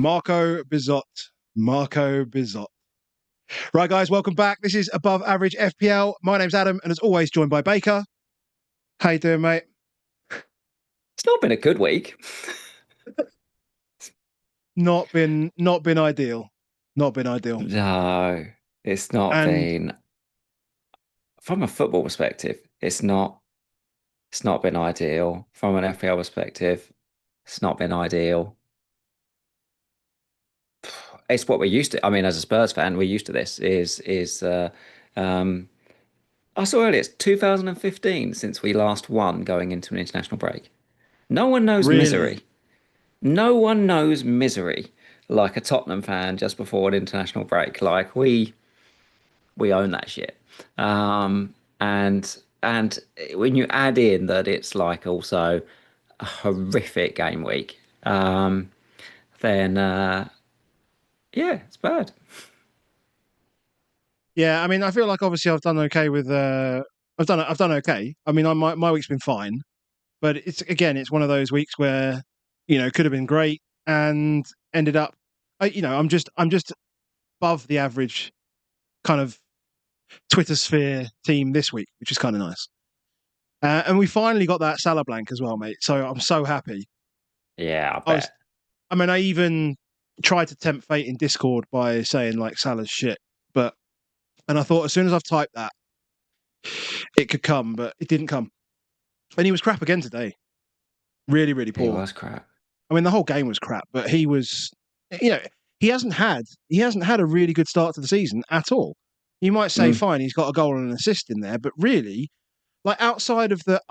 Marco Bizot. Marco Bizot. Right, guys, welcome back. This is Above Average FPL. My name's Adam, and as always, joined by Baker. How you doing, mate? It's not been a good week. Not been ideal. Not been ideal. No, it's not And been, from a football perspective, it's not been ideal. From an FPL perspective, it's not been ideal. It's what we're used to. I mean, as a Spurs fan, we're used to this. Um I saw earlier it's 2015 since we last won going into an international break. No one knows really, misery. No one knows misery like a Tottenham fan just before an international break. Like we own that shit. And when you add in that it's like also a horrific game week, then yeah, it's bad. yeah. I mean, I feel like obviously I've done okay with. I've done okay. I mean, my week's been fine, but it's one of those weeks where could have been great and ended up. I'm just above the average kind of Twitter sphere team this week, which is kind of nice. And we finally got that Salah blank as well, mate. So I'm so happy. Yeah, I I was, bet. I mean, I even tried to tempt fate in Discord by saying like Salah's shit, and I thought as soon as I've typed that, it could come, but it didn't come. And he was crap again today. Really, really He poor. was crap. I mean, the whole game was crap, but he was, you know, he hasn't had a really good start to the season at all. You might say, Mm. fine, he's got a goal and an assist in there, but really, like outside of the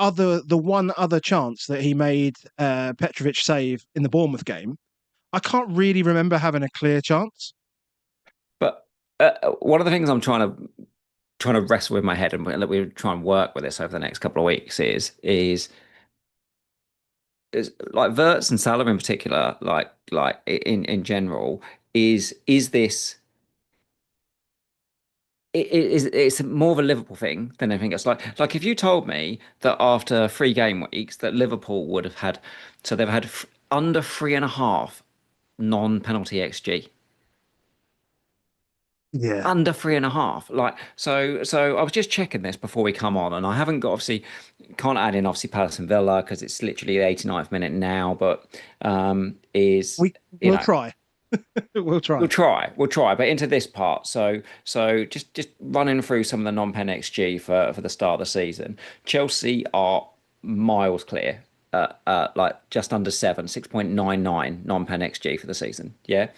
one other chance that he made Petrovic save in the Bournemouth game, I can't really remember having a clear chance. But one of the things I'm trying to wrestle with my head, and we try and work with this over the next couple of weeks, is like Verts and Salah in particular, like in general, is this it's more of a Liverpool thing than anything else. Like if you told me that after 3 game weeks that Liverpool would have had, so they've had under 3.5 non-penalty XG, Yeah. under 3.5. Like so I was just checking this before we come on, and I haven't got, obviously can't add in obviously Palace and Villa because it's literally the 89th minute now, but is We you we'll know try. We'll try. we'll try, but into this part. So just running through some of the non-pen XG for the start of the season. Chelsea are miles clear, like just under 7, 6.99 non-pen XG for the season. Yeah.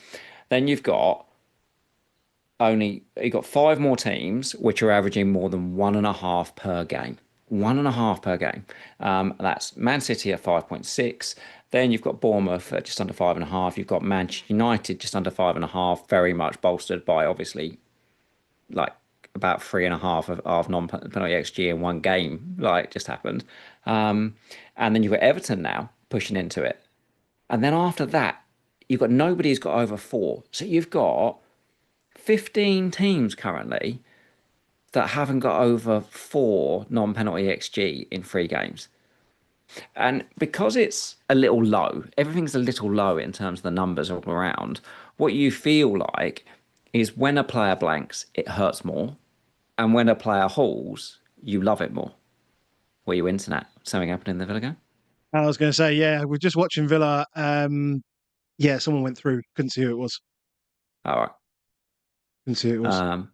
Then you've got 5 more teams which are averaging more than 1.5 per game. 1.5 per game. That's Man City at 5.6. Then you've got Bournemouth at just under 5.5. You've got Manchester United just under 5.5, very much bolstered by obviously like about 3.5 of non-penalty XG in one game, like just happened. And then you've got Everton now pushing into it. And then after that, you've got nobody who's got over 4. So you've got 15 teams currently that haven't got over 4 non-penalty XG in 3 games. And because it's a little low, everything's a little low in terms of the numbers all around. What you feel like is when a player blanks, it hurts more. And when a player hauls, you love it more. Were you into that? Something happened in the Villa game? I was going to say, yeah, we're just watching Villa. Yeah, someone went through. Couldn't see who it was. All right. Couldn't see who it was.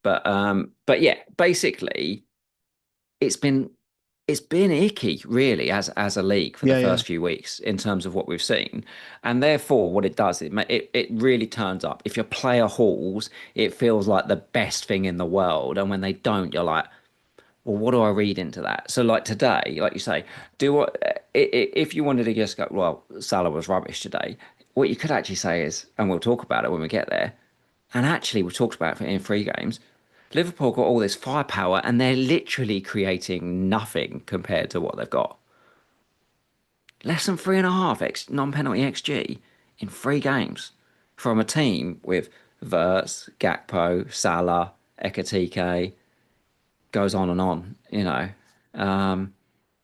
But yeah, basically it's been it's been icky really as a league for the Yeah, yeah. first few weeks in terms of what we've seen, and therefore what it does, it really turns up. If your player hauls, it feels like the best thing in the world, and when they don't, you're like, well, what do I read into that? So like today, like you say, do what if you wanted to just go, well, Salah was rubbish today. What you could actually say is, and we'll talk about it when we get there, and actually we talked about it in 3 games. Liverpool got all this firepower and they're literally creating nothing compared to what they've got. Less than 3.5 non-penalty XG in 3 games from a team with Verts, Gakpo, Salah, Ekatike, goes on and on.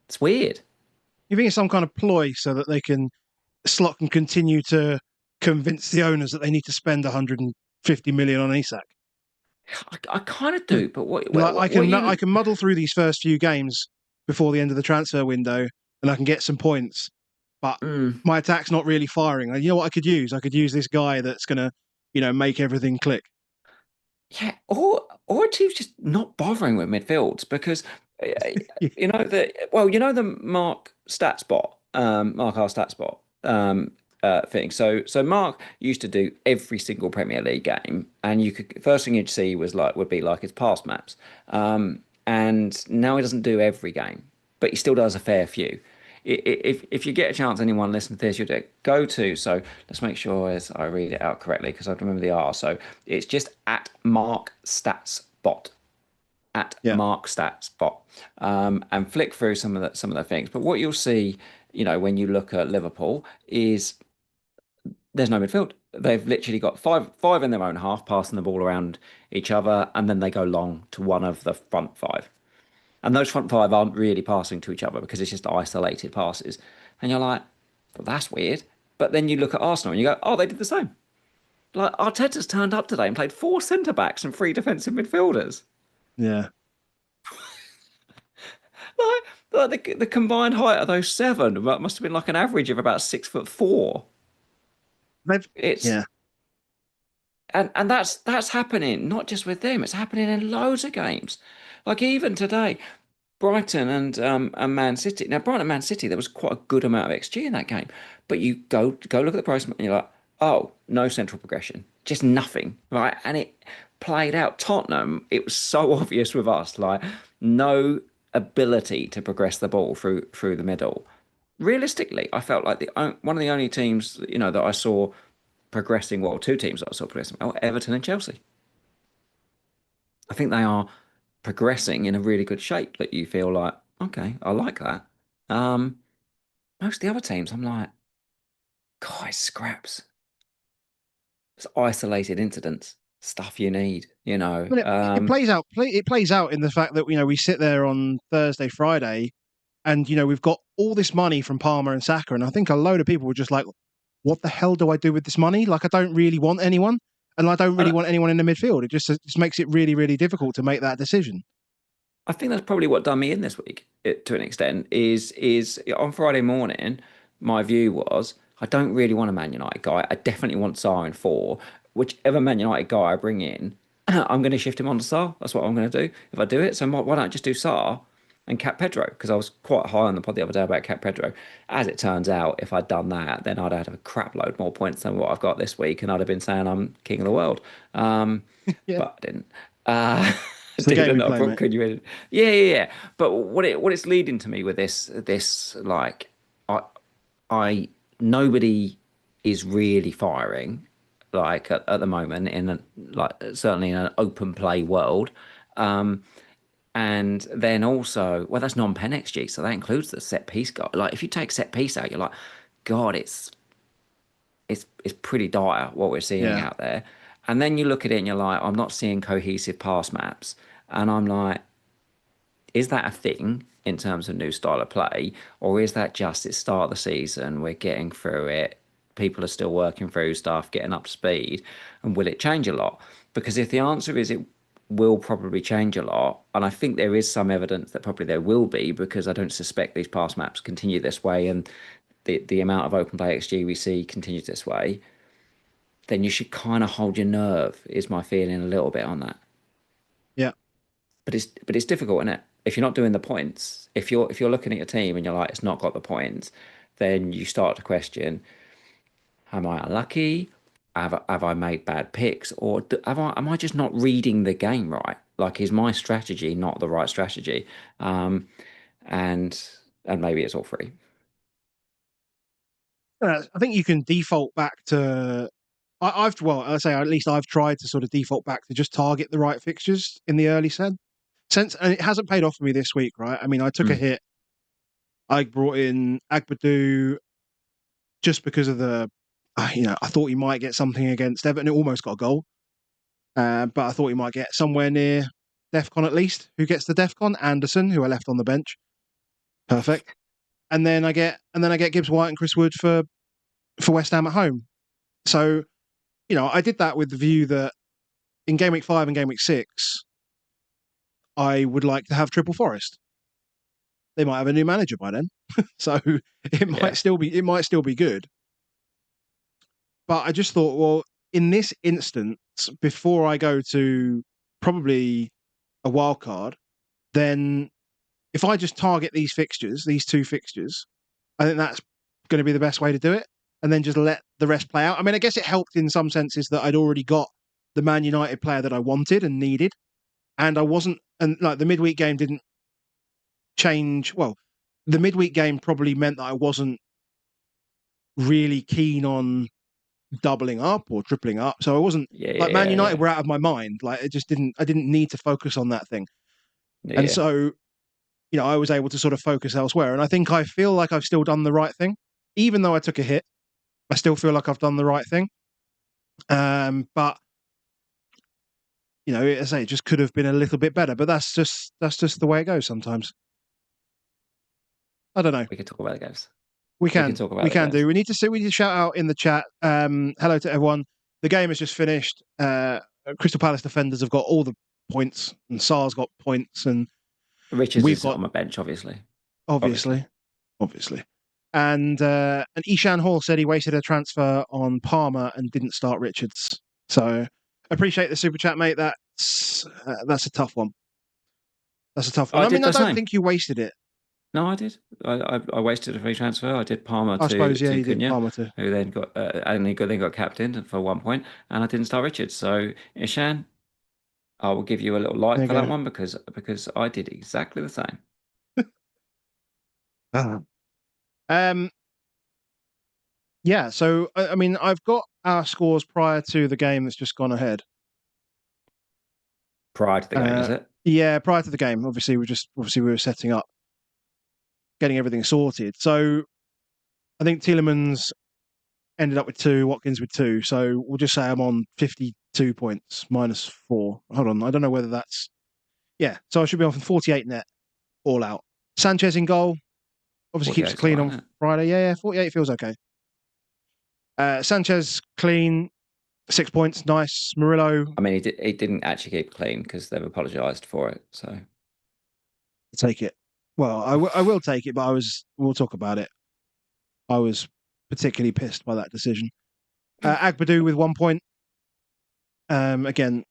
It's weird. You think it's some kind of ploy so that they can slot can continue to convince the owners that they need to spend 150 million on Isak. I kind of do, but what I can muddle through these first few games before the end of the transfer window, and I can get some points. But my attack's not really firing. And you know what I could use? I could use this guy that's going to, make everything click. Yeah, or a team's just not bothering with midfields because the Mark Mark our stats bot thing. So Mark used to do every single Premier League game, and you could first thing you'd see would be like his past maps. And now he doesn't do every game, but he still does a fair few. If you get a chance, anyone listen to this, you'll go to. So let's make sure as I read it out correctly because I remember the R. So it's just at Mark Stats Bot, Mark Stats Bot, and flick through some of the things. But what you'll see, when you look at Liverpool, is there's no midfield. They've literally got five in their own half, passing the ball around each other, and then they go long to one of the front five. And those front five aren't really passing to each other because it's just isolated passes. And you're like, well, that's weird. But then you look at Arsenal and you go, oh, they did the same. Like Arteta's turned up today and played 4 centre backs and 3 defensive midfielders. Yeah. like the combined height of those 7 must have been like an average of about 6'4". And that's happening not just with them, it's happening in loads of games. Like even today, Brighton and Man City. Now Brighton and Man City, there was quite a good amount of XG in that game, but you go look at the price and you're like, oh, no central progression, just nothing, right? And it played out. Tottenham, it was so obvious with us, like no ability to progress the ball through the middle. Realistically, I felt like one of the only teams that I saw progressing, well, 2 teams that I saw progressing, Everton and Chelsea. I think they are progressing in a really good shape that you feel like, okay, I like that. Most of the other teams, I'm like, guys, scraps. It's isolated incidents, stuff you need, Well, it plays out. It plays out in the fact that we sit there on Thursday, Friday, and we've got all this money from Palmer and Saka, and I think a load of people were just like, "What the hell do I do with this money? Like, I don't really want anyone, and I don't really want anyone in the midfield. It just makes it really, really difficult to make that decision." I think that's probably what done me in this week, to an extent. Is on Friday morning, my view was I don't really want a Man United guy. I definitely want Salah in 4. Whichever Man United guy I bring in, I'm going to shift him on to Salah. That's what I'm going to do if I do it. So why don't I just do Salah and Cap Pedro? Because I was quite high on the pod the other day about Cap Pedro. As it turns out, if I'd done that, then I'd have a crap load more points than what I've got this week, and I'd have been saying I'm king of the world. Yeah. But I didn't. It's the game we play, could you? Yeah. But what it's leading to me with this like, I nobody is really firing like at the moment certainly in an open play world. And then also, well, that's non-pen XG, so that includes the set piece guy. Like if you take set piece out, you're like, God, it's pretty dire what we're seeing out there. And then you look at it and you're like, I'm not seeing cohesive pass maps. And I'm like, is that a thing in terms of new style of play? Or is that just it's start of the season, we're getting through it, people are still working through stuff, getting up to speed, and will it change a lot? Because if the answer is it will probably change a lot, and I think there is some evidence that probably there will be, because I don't suspect these pass maps continue this way and the amount of open play XG we see continues this way, then you should kind of hold your nerve, is my feeling a little bit on that. Yeah. But it's difficult, isn't it? If you're not doing the points, if you're looking at your team and you're like, it's not got the points, then you start to question, am I unlucky? Have I made bad picks? Or am I just not reading the game right? Like, is my strategy not the right strategy? And maybe it's all free. I think you can default back to I say at least I've tried to sort of default back to just target the right fixtures in the early sense, and it hasn't paid off for me this week, right? I mean, I took a hit. I brought in Agbadou just because of I thought he might get something against Everton. It almost got a goal, but I thought he might get somewhere near DefCon at least. Who gets the DefCon? Anderson, who I left on the bench. Perfect. And then I get Gibbs White and Chris Wood for West Ham at home. So, I did that with the view that in game week 5 and game week 6, I would like to have Triple Forest. They might have a new manager by then, so it might still be good. But I just thought, well, in this instance, before I go to probably a wild card, then if I just target these two fixtures, I think that's going to be the best way to do it. And then just let the rest play out. I mean, I guess it helped in some senses that I'd already got the Man United player that I wanted and needed. And I wasn't, and like the midweek game didn't change. Well, the midweek game probably meant that I wasn't really keen on doubling up or tripling up. So I wasn't Man United were out of my mind. Like I didn't need to focus on that thing. Yeah. And so, I was able to sort of focus elsewhere. And I feel like I've still done the right thing. Even though I took a hit, I still feel like I've done the right thing. But as I say, it just could have been a little bit better. But that's just the way it goes sometimes. I don't know. We can talk about it, guys. We can talk about it. We can do. We need to shout out in the chat. Hello to everyone. The game has just finished. Crystal Palace defenders have got all the points, and Sar's got points, and Richards is on my bench, obviously. And Ishan Hall said he wasted a transfer on Palmer and didn't start Richards. So appreciate the super chat, mate. That's a tough one. That's a tough one. I don't think you wasted it. No, I did. I wasted a free transfer. I did Palmer I suppose, you did Palmer too. Who then got then got captained for 1 point, and I didn't start Richards. So Ishan, I will give you a little like for that one because I did exactly the same. Yeah. So I mean, I've got our scores prior to the game that's just gone ahead. Prior to the game, is it? Yeah, prior to the game. Obviously, we were setting up, getting everything sorted. So I think Tielemans ended up with 2, Watkins with 2. So we'll just say I'm on 52 points minus 4. Hold on, I don't know whether that's So I should be on 48 net, all out. Sanchez in goal. Obviously keeps it clean on Friday. Yeah, 48 feels okay. Sanchez clean, 6 points, nice. Murillo. I mean, he didn't actually keep clean because they've apologised for it. So take it. Well, I will take it, but we'll talk about it. I was particularly pissed by that decision. Agbadou with 1 point. Again,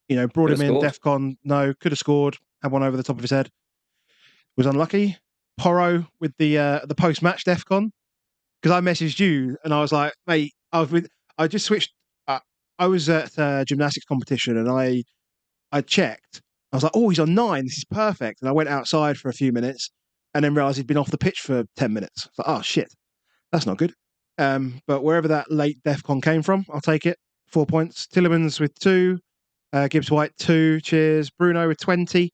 brought him in. DefCon, no, could have scored. Had one over the top of his head. Was unlucky. Porro with the post-match DefCon, because I messaged you and I was like, mate, I just switched. I was at a gymnastics competition and I checked. I was like, oh, he's on 9. This is perfect. And I went outside for a few minutes and then realised he'd been off the pitch for 10 minutes. I was like, oh, shit. That's not good. But wherever that late DefCon came from, I'll take it. 4 points. Tielemans with 2. Gibbs White 2. Cheers. Bruno with 20.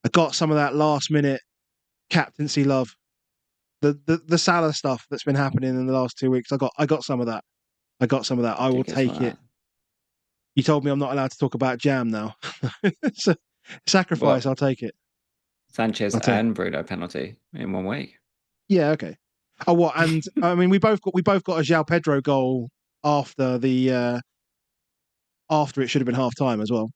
I got some of that last minute captaincy love. The Salah stuff that's been happening in the last 2 weeks. I got some of that. I will take it. You told me I'm not allowed to talk about jam now. So, sacrifice, I'll take it. Sanchez and Bruno penalty in 1 week. Yeah, okay. Oh, what? And I mean, we both got a JOAO Pedro goal after it should have been half time as well.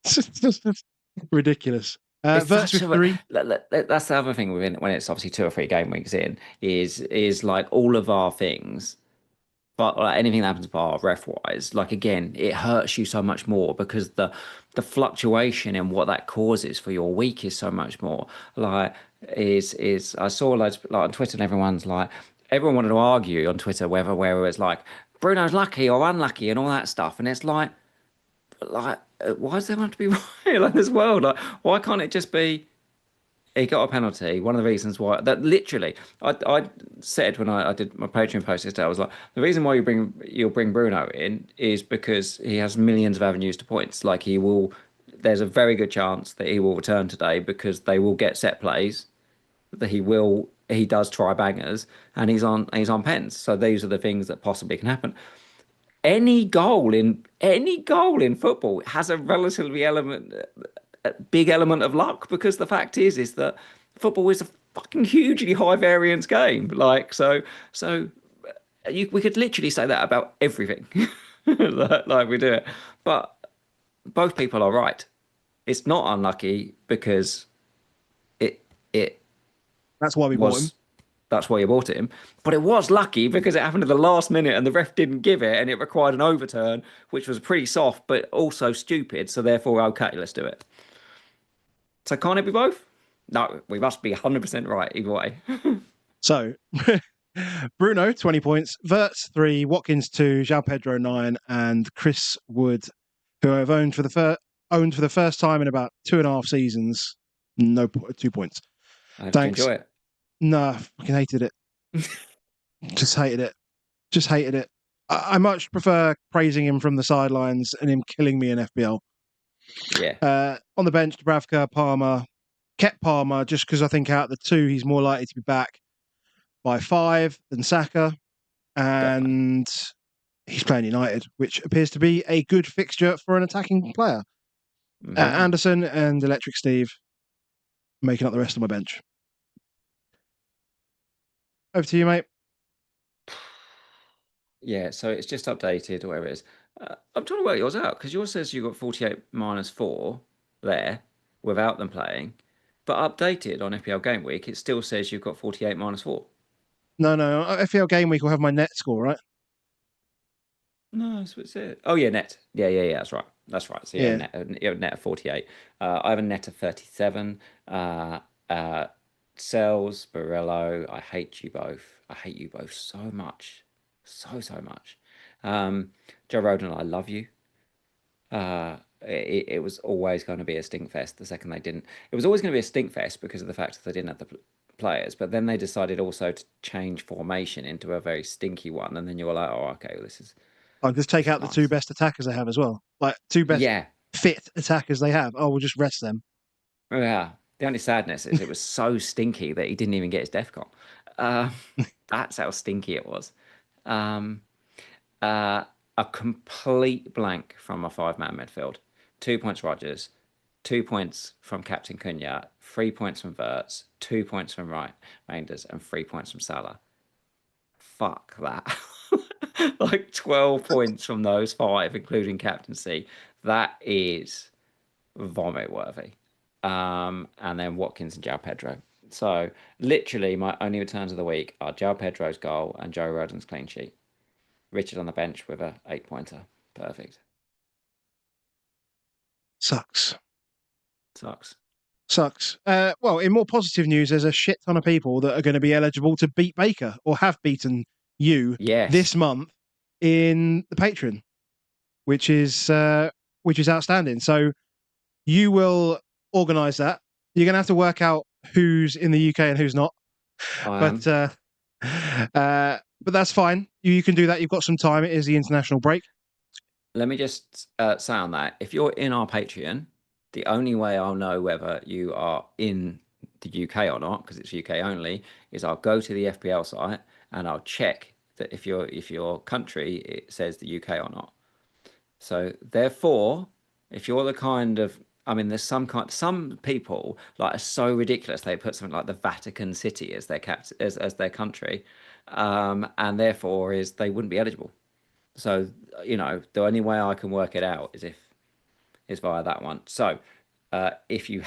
It's just ridiculous. Verts with 3. That's the other thing when it's obviously 2 or 3 game weeks in is like all of our things. But like anything that happens bar ref wise, like again, it hurts you so much more because the fluctuation in what that causes for your week is so much more. Like is I saw loads like on Twitter and everyone wanted to argue on Twitter whether it's like Bruno's lucky or unlucky and all that stuff, and it's like why does there have to be right like this world? Like why can't it just be? He got a penalty. One of the reasons why that literally, I said when I did my Patreon post yesterday, I was like, the reason why you'll bring Bruno in is because he has millions of avenues to points. Like there's a very good chance that he will return today because they will get set plays. That he does try bangers and he's on pens. So these are the things that possibly can happen. Any goal in football has a relatively big element of luck because the fact is that football is a fucking hugely high variance game. Like so we could literally say that about everything, like we do it. But both people are right. It's not unlucky because it That's why we bought him. was that's why you bought him. But it was lucky because it happened at the last minute and the ref didn't give it and it required an overturn, which was pretty soft but also stupid. So therefore, okay, let's do it. So can't it be both? No, we must be 100% right either way. So Bruno, 20 points, Verts 3, Watkins 2, JOAO Pedro 9, and Chris Wood, who I've owned for the first time in about 2.5 seasons. No, 2 points. Did you Thanks. enjoy it? Nah, fucking hated it. Just hated it. Just hated it. I much prefer praising him from the sidelines and him killing me in FBL. Yeah. On the bench, Dubravka, Palmer, kept Palmer just because I think out of the two, he's more likely to be back by 5 than Saka. Definitely. And he's playing United, which appears to be a good fixture for an attacking player. Mm-hmm. Anderson and Electric Steve making up the rest of my bench. Over to you, mate. Yeah, so it's just updated, or whatever it is. I'm trying to work yours out because yours says you got 48 minus 4 there without them playing. But updated on FPL Game Week, it still says you've got 48 minus 4. No. FPL Game Week will have my net score, right? No, that's what it said. Oh, yeah, net. Yeah, that's right. That's right. So, yeah, Yeah. net of 48. I have a net of 37. Uh, Cells, Barello, I hate you both. I hate you both so much. So much. Joe Roden, I love you. It was always going to be a stink fest the second they didn't. It was always going to be a stink fest because of the fact that they didn't have the players, but then they decided also to change formation into a very stinky one, and then you were like, oh, okay, well, I'll just take this is out the two nice. best attackers they have as well. Like, two best Yeah, fit attackers they have. Oh, we'll just rest them. yeah. The only sadness is it was so stinky that he didn't even get his DefCon. Uh, that's how stinky it was. Um, uh, a complete blank from a five-man midfield. 2 points Rogers, 2 points from Captain Cunha, 3 points from Verts, 2 points from Reinders, and 3 points from Salah. Fuck that. Like 12 points from those five, including captaincy. That is vomit worthy. And then Watkins and JOAO Pedro. So literally my only returns of the week are JOAO Pedro's goal and Joe Rodon's clean sheet. Richard on the bench with a 8 pointer. Perfect. Sucks. Sucks. Sucks. Well, in more positive news, there's a shit ton of people that are going to be eligible to beat Baker or have beaten you Yes. this month in the Patreon, which is outstanding. So you will organise that. You're going to have to work out who's in the UK and who's not, I but am. but that's fine. You can do that. You've got some time. It is the international break. Let me just say on that. If you're in our Patreon, the only way I'll know whether you are in the UK or not, because it's UK only, is I'll go to the FPL site and I'll check that if your country it says the UK or not. So therefore, if you're the kind of there's some people like are so ridiculous they put something like the Vatican City as their as their country, and therefore is they wouldn't be eligible. So the only way I can work it out is via that one. So if you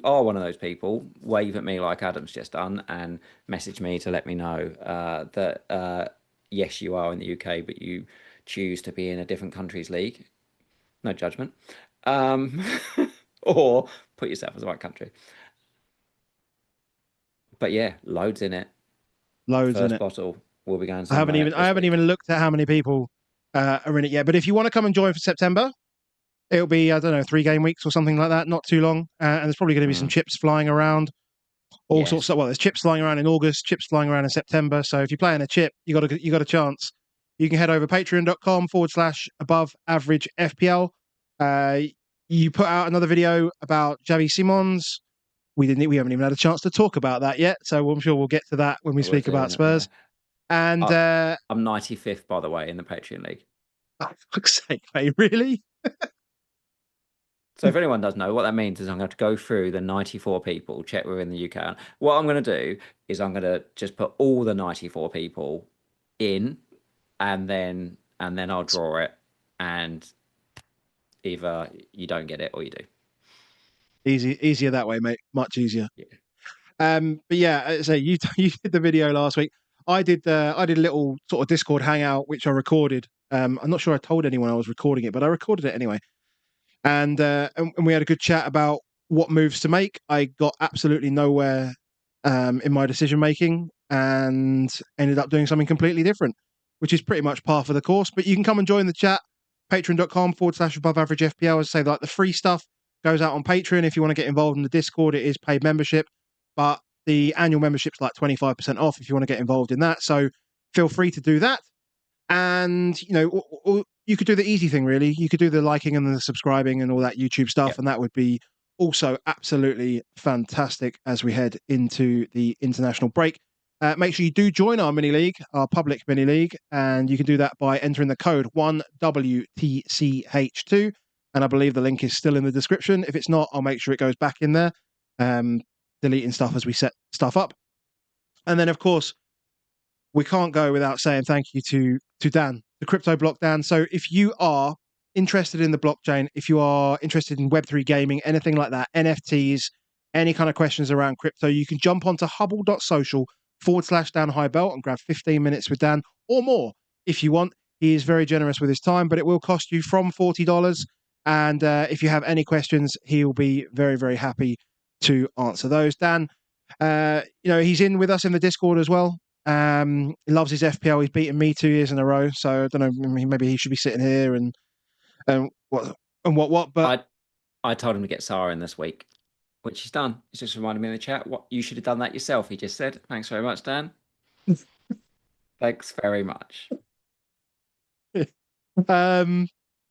are one of those people, wave at me like Adam's just done and message me to let me know that yes, you are in the UK, but you choose to be in a different country's league. No judgment. Um, or put yourself as the right country. But yeah, loads in it. Loads in First it. bottle will be going I haven't somewhere even I this haven't week. even looked at how many people are in it yet. But if you want to come and join for September, it'll be I don't know 3 game weeks or something like that. Not too long, and there's probably going to be some Mm, chips flying around. All sorts yes. of there's chips flying around in August, chips flying around in September. So if you're playing a chip, you got a chance. You can head over patreon.com/above average FPL. Uh, you put out another video about Javi Simons. We haven't even had a chance to talk about that yet. So I'm sure we'll get to that when we We'll speak about do. Yeah. Spurs. And I'm 95th, by the way, in the Patreon League. oh, for fuck's sake, mate, really? So if anyone does know, what that means is I'm going to go through the 94 people, check we're in the UK. What I'm going to do is I'm going to just put all the 94 people in, and then I'll draw it, and either you don't get it or you do. Easier that way, mate. Much easier. Yeah. But yeah, as I say, you you did the video last week. I did a little sort of Discord hangout which I recorded. I'm not sure I told anyone I was recording it, but I recorded it anyway. And we had a good chat about what moves to make. I got absolutely nowhere in my decision making and ended up doing something completely different, which is pretty much par for the course. But you can come and join the chat, patreon.com/above average FPL. As I say, like the free stuff goes out on Patreon. If you want to get involved in the Discord, it is paid membership, but the annual membership's like 25% off if you want to get involved in that. So feel free to do that. And or you could do the easy thing, really. You could do the liking and the subscribing and all that YouTube stuff, Yep. and that would be also absolutely fantastic as we head into the international break. Make sure you do join our mini league, our public mini league, and you can do that by entering the code 1WTCH2. And I believe the link is still in the description. If it's not, I'll make sure it goes back in there, deleting stuff as we set stuff up. And then, of course, we can't go without saying thank you to Dan, the crypto block Dan. So if you are interested in the blockchain, if you are interested in Web3 gaming, anything like that, NFTs, any kind of questions around crypto, you can jump onto hubble.social/Dan Highbelt and grab 15 minutes with Dan or more if you want. He is very generous with his time, but it will cost you from $40. And if you have any questions, he will be very, very happy to answer those. Dan, he's in with us in the Discord as well. He loves his FPL. He's beaten me 2 years in a row, so I don't know. Maybe he should be sitting here and what. But I told him to get Sarah in this week, which he's done. He's just reminded me in the chat. What you should have done that yourself. He just said, "Thanks very much, Dan." Thanks very much.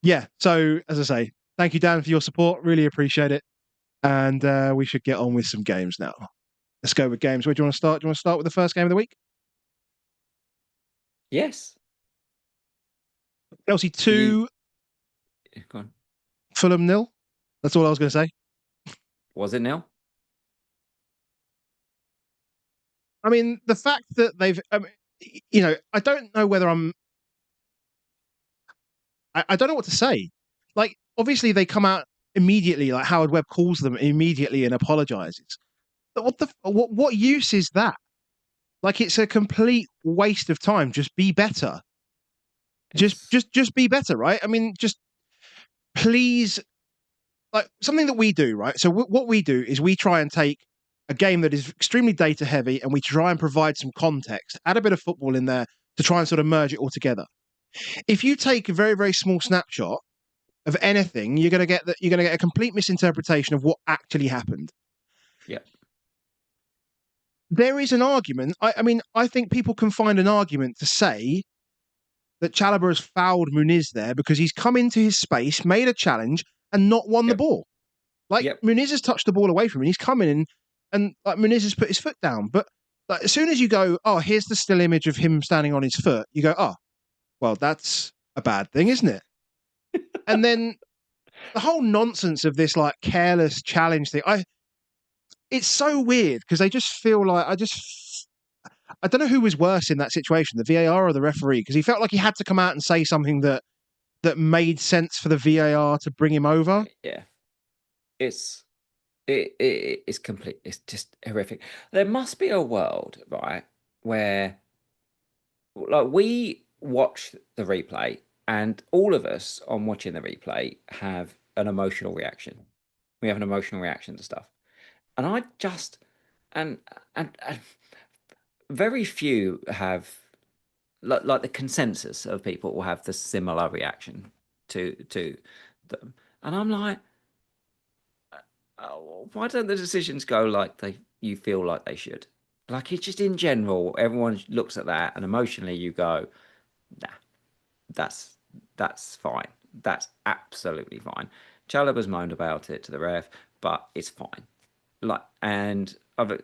Yeah. So as I say, thank you, Dan, for your support. Really appreciate it. And we should get on with some games now. Let's go with games. Where do you want to start? Do you want to start with the first game of the week? Yes. Chelsea 2, Go on. Fulham 0. That's all I was going to say. Was it nil? I mean, the fact that they've, I don't know whether I don't know what to say. Like, obviously, they come out immediately, like Howard Webb calls them immediately and apologizes. But what use is that? Like, it's a complete waste of time. Just be better. Just be better, right? I mean, just please, like something that we do, right? So what we do is we try and take a game that is extremely data heavy and we try and provide some context, add a bit of football in there to try and sort of merge it all together. If you take a very, very small snapshot of anything, you're going to get a complete misinterpretation of what actually happened. Yeah. There is an argument. I think people can find an argument to say that Chalobah has fouled Muniz there because he's come into his space, made a challenge, and not won the ball. Like Muniz has touched the ball away from him. He's come in and like Muniz has put his foot down. But like, as soon as you go, oh, here's the still image of him standing on his foot, you go, oh, well, that's a bad thing, isn't it? And then the whole nonsense of this like careless challenge thing, it's so weird because they just feel like I don't know who was worse in that situation, the VAR or the referee, because he felt like he had to come out and say something that made sense for the VAR to bring him over. Yeah, it's complete. It's just horrific. There must be a world, right, where like we watch the replay, and all of us on watching the replay have an emotional reaction. We have an emotional reaction to stuff, and I just and very few have like the consensus of people will have the similar reaction to them, and I'm like, oh, why don't the decisions go like you feel like they should? Like it's just in general, everyone looks at that and emotionally you go, nah, that's fine, that's absolutely fine. Chalobah's moaned about it to the ref, but it's fine. Like and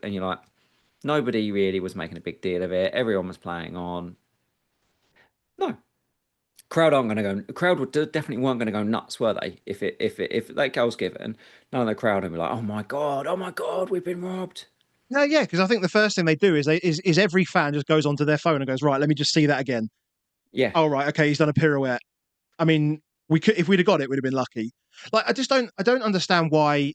you're like, nobody really was making a big deal of it. Everyone was playing on. No, crowd aren't going to go. Crowd would definitely weren't going to go nuts, were they? If that goal's given, none of the crowd would be like, oh my god, we've been robbed. No, yeah, because I think the first thing they do is every fan just goes onto their phone and goes, right, let me just see that again. Yeah. Oh, right, okay, he's done a pirouette. I mean, we could if we'd have got it, we'd have been lucky. Like, I don't understand why.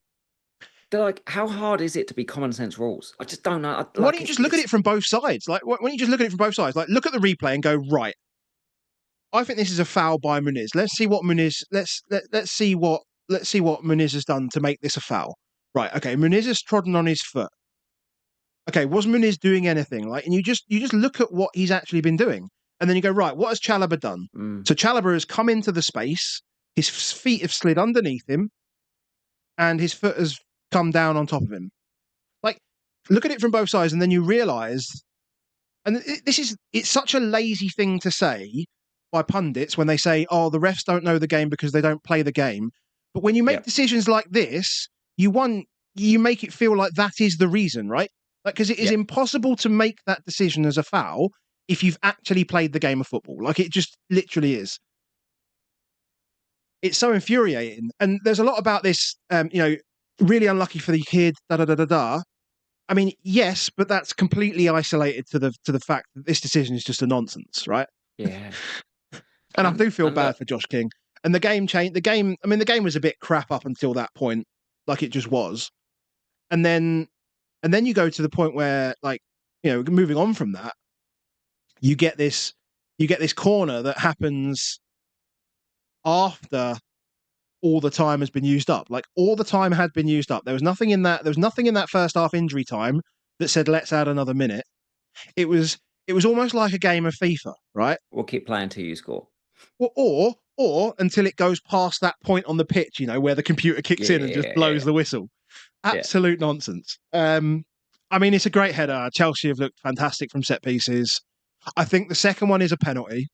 They're like, how hard is it to be common sense rules? I just don't know. Why Like, don't you just look at it from both sides? Like, why don't you just look at it from both sides? Like, look at the replay and go, right, I think this is a foul by Muniz. Let's see what Muniz. Let's see what Muniz has done to make this a foul. Right, okay, Muniz has trodden on his foot. Okay, was Muniz doing anything? Like, and you just look at what he's actually been doing, and then you go, right, what has Chalobah done? So Chalobah has come into the space, his feet have slid underneath him, and his foot has come down on top of him. Like, look at it from both sides, and then you realise, and it's such a lazy thing to say by pundits when they say, oh, the refs don't know the game because they don't play the game. But when you make decisions like this, you make it feel like that is the reason, right? Like, because it is impossible to make that decision as a foul if you've actually played the game of football. Like, it just literally is. It's so infuriating. And there's a lot about this, really unlucky for the kid, da da da da da. I mean, yes, but that's completely isolated to the fact that this decision is just a nonsense, right? Yeah. And I do feel and bad look, for Josh King. And the game changed. The game. I mean, the game was a bit crap up until that point, like it just was. And then you go to the point where, like, moving on from that, you get this corner that happens after all the time has been used up. Like, all the time had been used up. There was nothing in that. There was nothing in that first half injury time that said let's add another minute. It was almost like a game of FIFA, right? we'll keep playing till you score. Or until it goes past that point on the pitch, where the computer kicks in and just blows the whistle. Absolute nonsense. I mean, it's a great header. Chelsea have looked fantastic from set pieces. I think the second one is a penalty.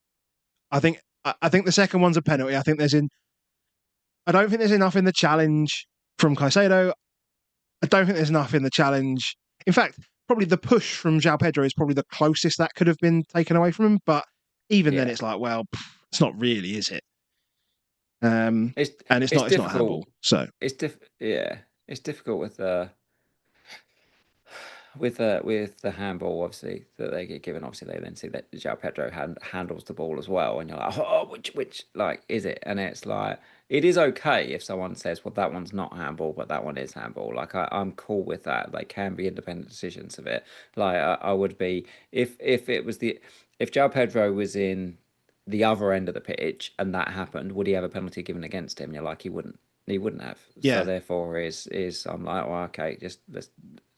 I think the second one's a penalty. I don't think there's enough in the challenge from Caicedo. I don't think there's enough in the challenge. In fact, probably the push from JOAO Pedro is probably the closest that could have been taken away from him. But even then, it's like, well, it's not really, is it? And it's not difficult. handball. So it's difficult with the handball, obviously, that they get given. Obviously, they then see that JOAO Pedro handles the ball as well, and you're like, oh, which like is it? And it's like, it is okay if someone says, well, that one's not handball, but that one is handball. Like, I'm cool with that. They can be independent decisions of it. Like, I would be if it was if JOAO Pedro was in the other end of the pitch and that happened, would he have a penalty given against him? You're like, he wouldn't. He wouldn't have. yeah, So therefore, I'm like, well, okay, just let's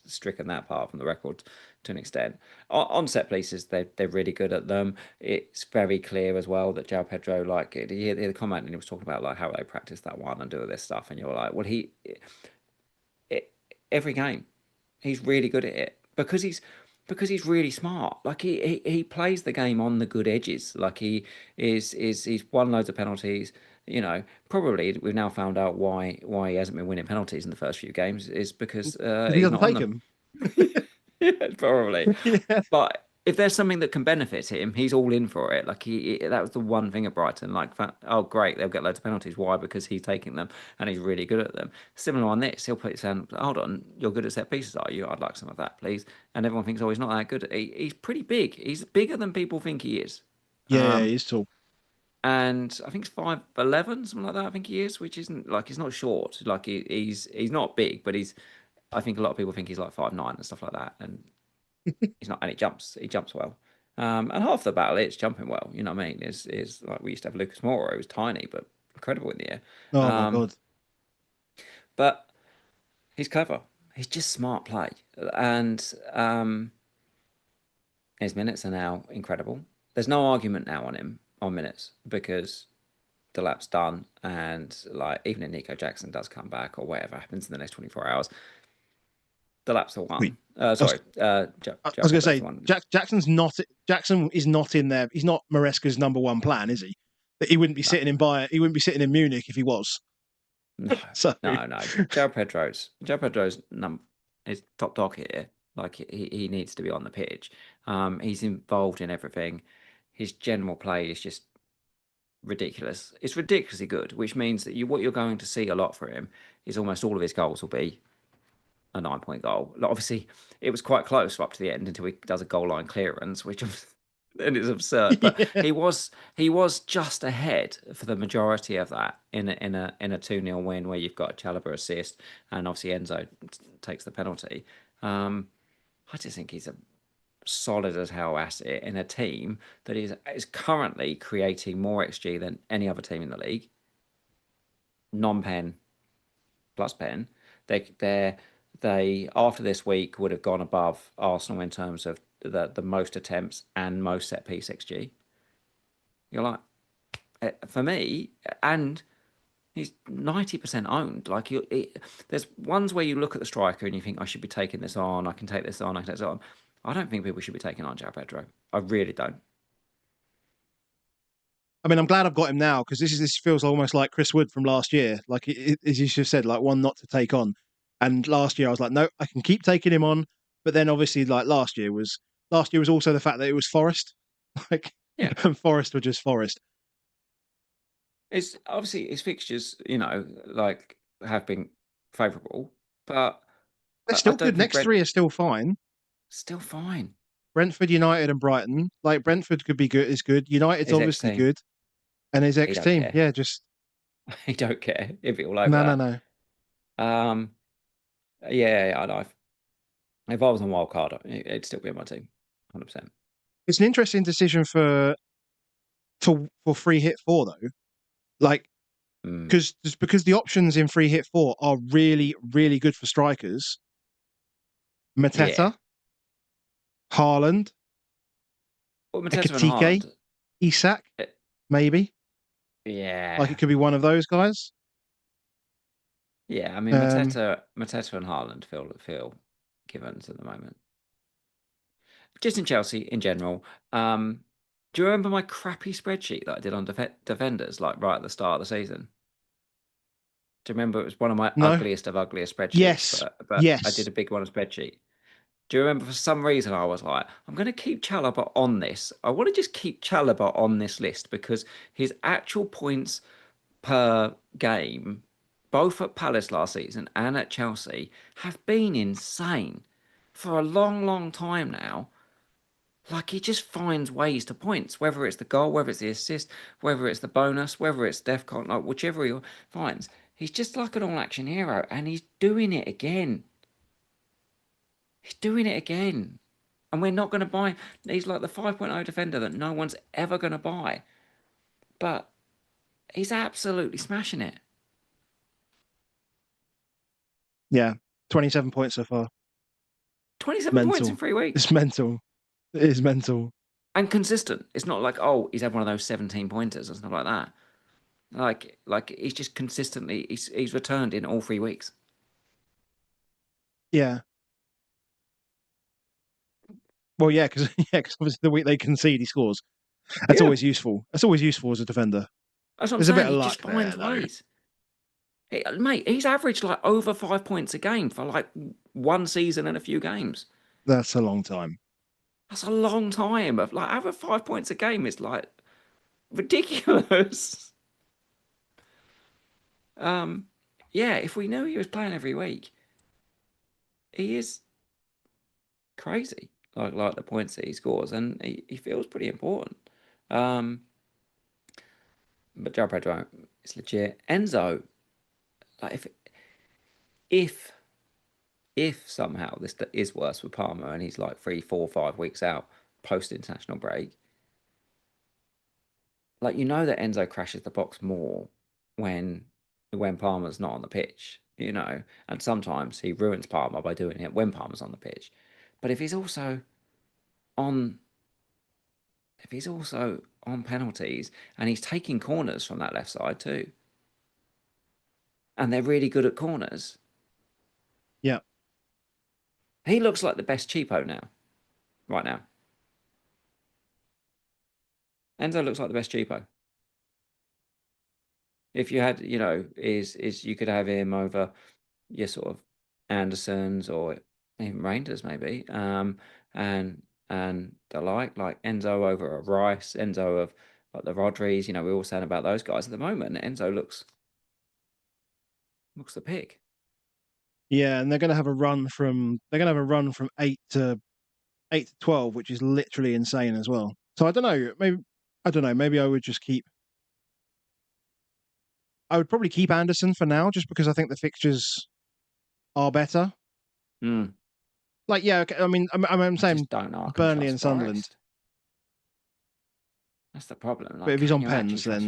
stricken that part from the record to an extent. On set pieces, they're really good at them. It's very clear as well that JOAO Pedro, like, he had the comment and he was talking about like how they practice that one and do all this stuff, and you're like, well, every game he's really good at it because he's really smart. Like, he plays the game on the good edges. Like, he's won loads of penalties. Probably we've now found out why he hasn't been winning penalties in the first few games is because he he's doesn't not on take them. him. Yeah, probably. Yeah. But if there's something that can benefit him, he's all in for it. Like, that was the one thing at Brighton. Like, oh great, they'll get loads of penalties. Why? Because he's taking them and he's really good at them. Similar on this, he'll put his hand. Hold on, you're good at set pieces, are you? I'd like some of that, please. And everyone thinks, oh, he's not that good. He's pretty big. He's bigger than people think he is. Yeah, he's tall. And I think it's 5'11", something like that. I think he is, which isn't like, he's not short. Like, he's not big, but he's. I think a lot of people think he's like 5'9" and stuff like that, and he's not. And he jumps well. And half the battle it's jumping well. You know what I mean? Is like, we used to have Lucas Moura, who was tiny but incredible in the air. Oh my god. But he's clever. He's just smart play, and his minutes are now incredible. There's no argument now on him on minutes because Delap's done, and like, even if Nico Jackson does come back or whatever happens in the next 24 hours, Delap's the one. Wait, Sorry, I was going to say Jackson is not in there. He's not Maresca's number one plan, is he? He wouldn't be sitting in Bayern. He wouldn't be sitting in Munich if he was. No, So no. JOAO Pedro's is top dog here. Like, he needs to be on the pitch. He's involved in everything. His general play is just ridiculous. It's ridiculously good, which means that what you're going to see a lot for him is almost all of his goals will be a 9-point goal. Like, obviously, it was quite close up to the end until he does a goal line clearance, which and it's absurd. But Yeah. he was just ahead for the majority of that in a 2-0 win where you've got a Chalobah assist and obviously Enzo takes the penalty. I just think he's a solid as hell asset in a team that is currently creating more XG than any other team in the league. Non-pen plus pen. They after this week would have gone above Arsenal in terms of the most attempts and most set piece XG. You're like, for me, and he's 90% owned. Like there's ones where you look at the striker and you think I should be taking this on. I can take this on. I can take this on. I don't think people should be taking on JOAO Pedro. I really don't. I mean, I'm glad I've got him now because this feels almost like Chris Wood from last year. Like as you just said, like one not to take on. And last year I was like, no, I can keep taking him on. But then obviously, like last year was also the fact that it was Forest, like, Yeah, and Forest were just Forest. it's obviously his fixtures, like have been favourable, but They're I still don't good. think Next three are still fine. still fine. Brentford, United, and Brighton. Like Brentford could be good. Is good. United's His ex obviously team, good, and his he ex don't team. care. Yeah, just He don't care if it all over no, no, that. no. Um, yeah, I know. If I was on Wildcard, it'd still be on my team, 100%. It's an interesting decision for free hit four though. Like Mm, because the options in free hit four are really really good for strikers. yeah. Mateta, Haaland, Well, Mateta and Ekatike, Haaland, Isak, eh, maybe. Like it yeah. could be one of those guys. Yeah, I mean, Um, Mateta and Haaland feel givens at the moment. Just in Chelsea in general. Do you remember my crappy spreadsheet that I did on defenders, like right at the start of the season? Do you remember it was one of my no. ugliest of ugliest spreadsheets, Yes. but I did Yes. a big one spreadsheet. Do you remember for some reason I was like, I'm going to keep Chalobah on this. I want to just keep Chalobah on this list because his actual points per game, both at Palace last season and at Chelsea, have been insane for a long, long time now. Like he just finds ways to points, whether it's the goal, whether it's the assist, whether it's the bonus, whether it's DefCon, like whichever he finds. He's just like an all-action hero, and he's doing it again. He's doing it again. And we're not going to buy. He's like the 5.0 defender that no one's ever going to buy. But he's absolutely smashing it. Yeah. 27 points so far. 27 points in Mental. 3 weeks. It's mental. It is mental. And consistent. It's not like, oh, he's had one of those 17 pointers and stuff like that. Like he's just consistently he's returned in all 3 weeks. Yeah. Well, yeah, because obviously the week they concede, he scores. That's Yeah, always useful. That's always useful as a defender. that's what I'm There's a bit saying. of He luck just there, finds though. ways. Mate, he's averaged like over 5 points a game for like one season and a few games. That's a long time. That's a long time. Of like over 5 points a game is like ridiculous. Um, yeah, if we knew he was playing every week, he is crazy. Like the points that he scores, and he feels pretty important. Um, but JOAO Pedro is legit. Enzo, like if if somehow this is worse with Palmer and he's like 3, 4, 5 weeks out post international break, like that Enzo crashes the box more when Palmer's not on the pitch, and sometimes he ruins Palmer by doing it when Palmer's on the pitch. But on if he's also on penalties and he's taking corners from that left side too, and they're really good at corners, Yeah. he looks like the best cheapo right now. Enzo looks like the best cheapo. If you had, is you could have him over your sort of Andersons or even Rangers maybe, and the like Enzo over a Rice, Enzo of like the Rodris. We're all saying about those guys at the moment. Enzo looks the pick. Yeah, and they're going to have a run from 8 to 12, which is literally insane as well. So I don't know. Maybe I would just keep. I would probably keep Anderson for now, just because I think the fixtures are better. Mm. Like, yeah, okay, I mean, I'm I saying just don't know. I can Burnley trust and Sunderland, Forest. That's the problem. but Like, if he's can on you actually pens, trust?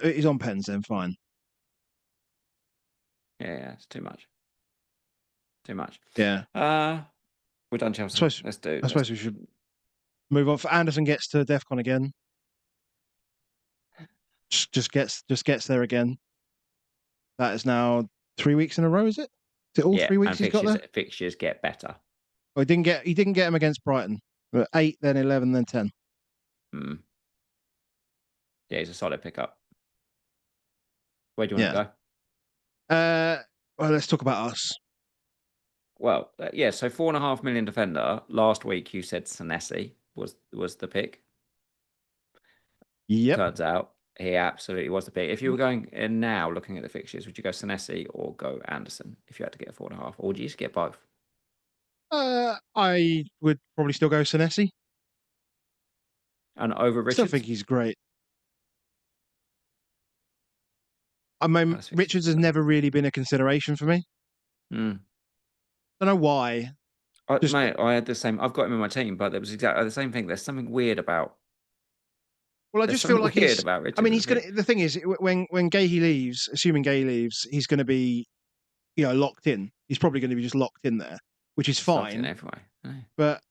then he's on pens, then fine. Yeah, it's too much. Too much. Yeah, We're done, I Chelsea. suppose. Let's do. I Let's. suppose we should move on. For Anderson gets to DefCon again. Just gets there again. That is now 3 weeks in a row. Is it? Is it all Yeah, 3 weeks and he's got there? fixtures get better. Oh, he didn't get him against Brighton. But 8, then 11, then 10. Mm. Yeah, he's a solid pickup. Where do you want Yeah. to go? Well, let's talk about us. Well, yeah. So 4.5 million defender. Last week you said Senesi was the pick. Yep. Turns out he absolutely was the pick. If you were going in now, looking at the fixtures, would you go Senesi or go Anderson if you had to get a 4.5, or would you just get both? I would probably still go Senesi. And over Still Richards? think he's great. I mean, First Richards fixtures. has never really been a consideration for me. Mm. Don't know why. Just Mate, I had the same. I've got him in my team, but it was exactly the same thing. There's something weird about. well, I There's just feel something like weird he's. about I Richards. mean, I he's gonna. think The thing is, when Gahey leaves, assuming Gahey leaves, he's going to be, locked in. He's probably going to be just locked in there, which is he's locked in fine. everywhere. Yeah. But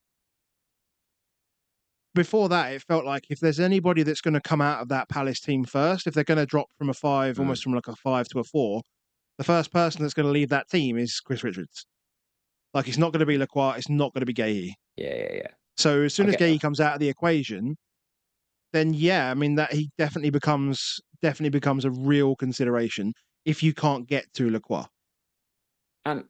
before that, it felt like if there's anybody that's going to come out of that Palace team first, if they're going to drop from a 5, Mm. almost from like a 5 to a 4, the first person that's going to leave that team is Chris Richards. Like, it's not going to be Lacroix, it's not going to be Gahey. Yeah. So as I soon as get Gahey that. comes out of the equation, then yeah, I mean that he definitely becomes a real consideration if you can't get to Lacroix. And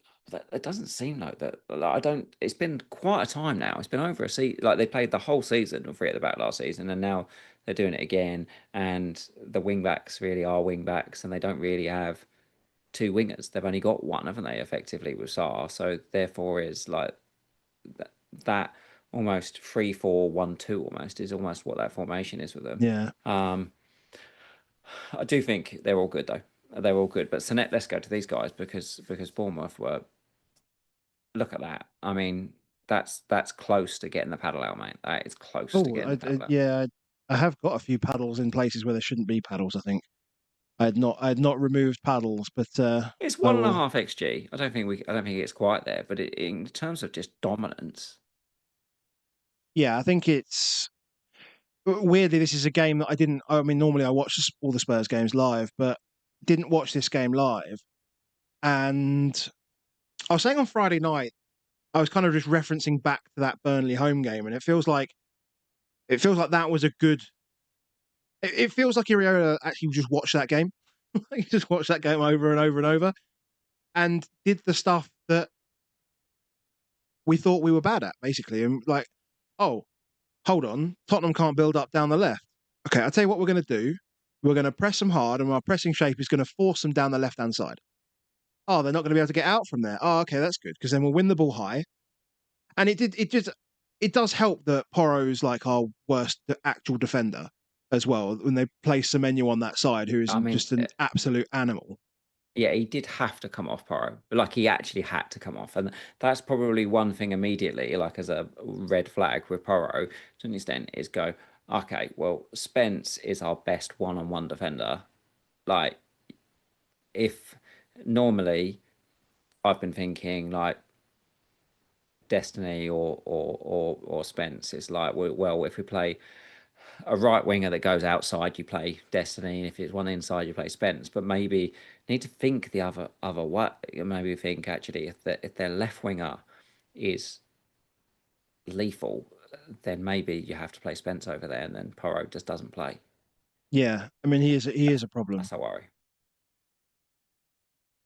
it doesn't seem like that. Like, I don't. It's been quite a time now. It's been over a season. Like they played the whole season of three at the back last season, and now they're doing it again. And the wing backs really are wing backs, and they don't really have two wingers. They've only got one, haven't they? Effectively with Salah. So therefore, is like that almost 3-4-1-2 almost is almost what that formation is with them. Yeah. I do think they're all good though. They're all good. But Sanet, let's go to these guys because Bournemouth were. Look at that. I mean, that's close to getting the paddle out, mate. That is close to Oh, getting the paddle out. yeah. I have got a few paddles in places where there shouldn't be paddles. I think I had not removed paddles, but It's I one and a will. half XG. I don't think it's quite there, but in terms of just dominance, Yeah, I think it's weirdly this is a game that I didn't. I mean, normally I watch all the Spurs games live, but didn't watch this game live. And I was saying on Friday night, I was kind of just referencing back to that Burnley home game, and it feels like that was a good. It feels like Iriola actually just watched that game. He just watched that game over and over and over, and did the stuff that we thought we were bad at, basically. And like, oh, hold on, Tottenham can't build up down the left. Okay, I'll tell you what we're going to do. We're going to press them hard, and our pressing shape is going to force them down the left-hand side. Oh, they're not going to be able to get out from there. Oh, okay, that's good, because then we'll win the ball high. And it does help that Porro's like our worst actual defender as well when they place Semenyo on that side, who is I mean, just an absolute animal. yeah, he did have to come off Porro. Like he actually had to come off, and that's probably one thing immediately, like as a red flag with Porro to an extent, is go, okay, well, Spence is our best one-on-one defender. Like, if normally I've been thinking like Destiny or Spence, it's like, well, if we play a right winger that goes outside, you play Destiny, and if it's one inside, you play Spence. But maybe need to think the other way. Maybe think actually if their left winger is lethal, then maybe you have to play Spence over there, and then Porro just doesn't play. Yeah, I mean he is a problem. That's a worry.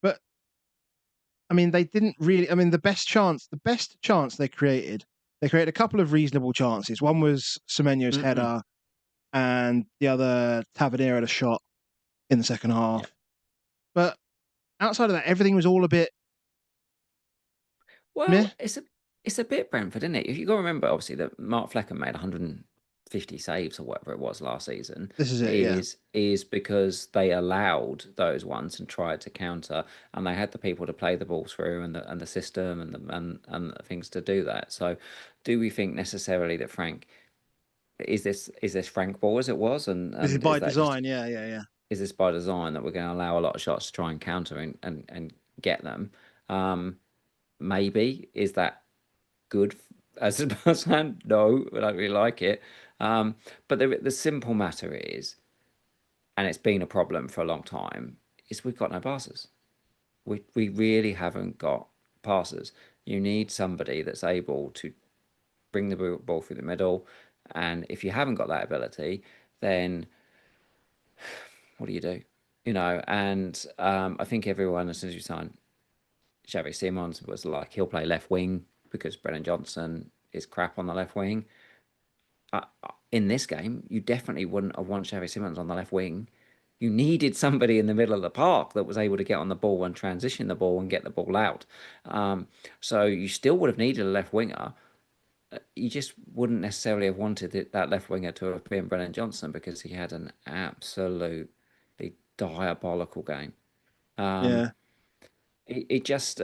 But I mean they didn't really. I mean the best chance they created a couple of reasonable chances. One was Semenyo's Mm-mm. header, and the other Tavernier had a shot in the second Yeah. half. But outside of that, everything was all a bit Meh. Well, it's a bit Brentford, isn't it? If you got to remember, obviously, that Mark Flecken made 150 saves or whatever it was last season This is it. Yeah. is because they allowed those ones and tried to counter, and they had the people to play the ball through and the system and the things to do that. So, do we think necessarily that Frank is this Frank ball as it was, This is and is by that just design. Yeah. Yeah. Yeah. is this by design that we're going to allow a lot of shots to try and counter and get them? Um, Maybe is that good as a person? No, I don't really like it. But the simple matter is, and it's been a problem for a long time, is we've got no passes. We really haven't got passes. You need somebody that's able to bring the ball through the middle, and if you haven't got that ability, then what do you do? You know, and I think everyone, as soon as you sign Xavi Simons, was like, he'll play left wing because Brennan Johnson is crap on the left wing. In this game, you definitely wouldn't have wanted Xavi Simons on the left wing. You needed somebody in the middle of the park that was able to get on the ball and transition the ball and get the ball out. So you still would have needed a left winger. You just wouldn't necessarily have wanted that left winger to have been Brennan Johnson because he had an absolutely diabolical game. Um, Yeah. it just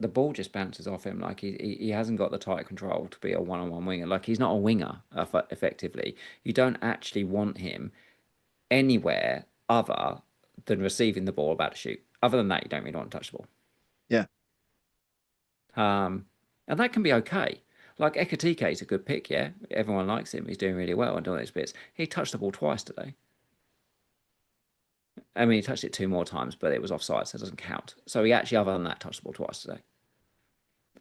the ball just bounces off him. Like he hasn't got the tight control to be a one-on-one winger. Like he's not a winger effectively. You don't actually want him anywhere other than receiving the ball about to shoot. Other than that, you don't really want to touch the ball. Yeah. And that can be okay. Like Ekatike is a good pick, yeah. Everyone likes him. He's doing really well and doing those bits. He touched the ball twice today. I mean, he touched it two more times, but it was offside, so it doesn't count. So he actually, other than that, touched the ball twice today.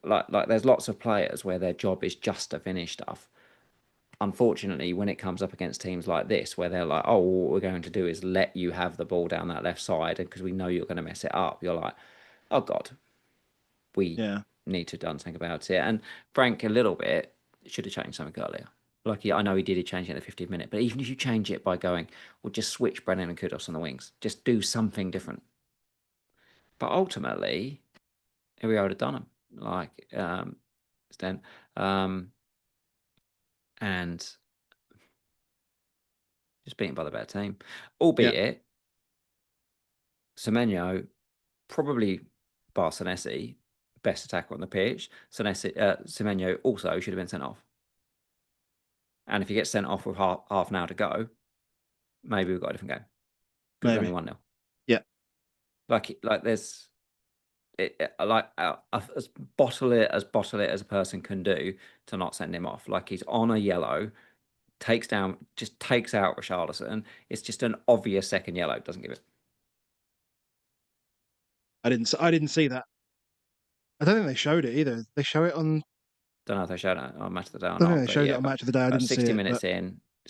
Like there's lots of players where their job is just to finish stuff. Unfortunately, when it comes up against teams like this, where they're like, "Oh, what we're going to do is let you have the ball down that left side," and because we know you're going to mess it up, you're like, "Oh God, we Yeah. need to do something about it." And Frank, a little bit, should have changed something earlier. Like, I know he did change it in the 50th minute, but even if you change it by going, well, just switch Brennan and Kudos on the wings, just do something different. But ultimately, here we would have done them. Like, Sten. Um, and just beaten by the better team. Yeah. Albeit, Semenyo, probably bar Senesi, best attacker on the pitch. Semenyo also should have been sent off. And if he gets sent off with half an hour to go, maybe we've got a different game. Because we're only Maybe. 1-0. Yeah. Like there's like as bottle it as a person can do to not send him off. Like he's on a yellow, takes out Richarlison. It's just an obvious second yellow. Doesn't give it. I didn't see that. I don't think they showed it either. They show it on. Don't know if they showed it on Match of the Day or I don't think not, they but showed it yeah, on Match of the Day. I but didn't see it, but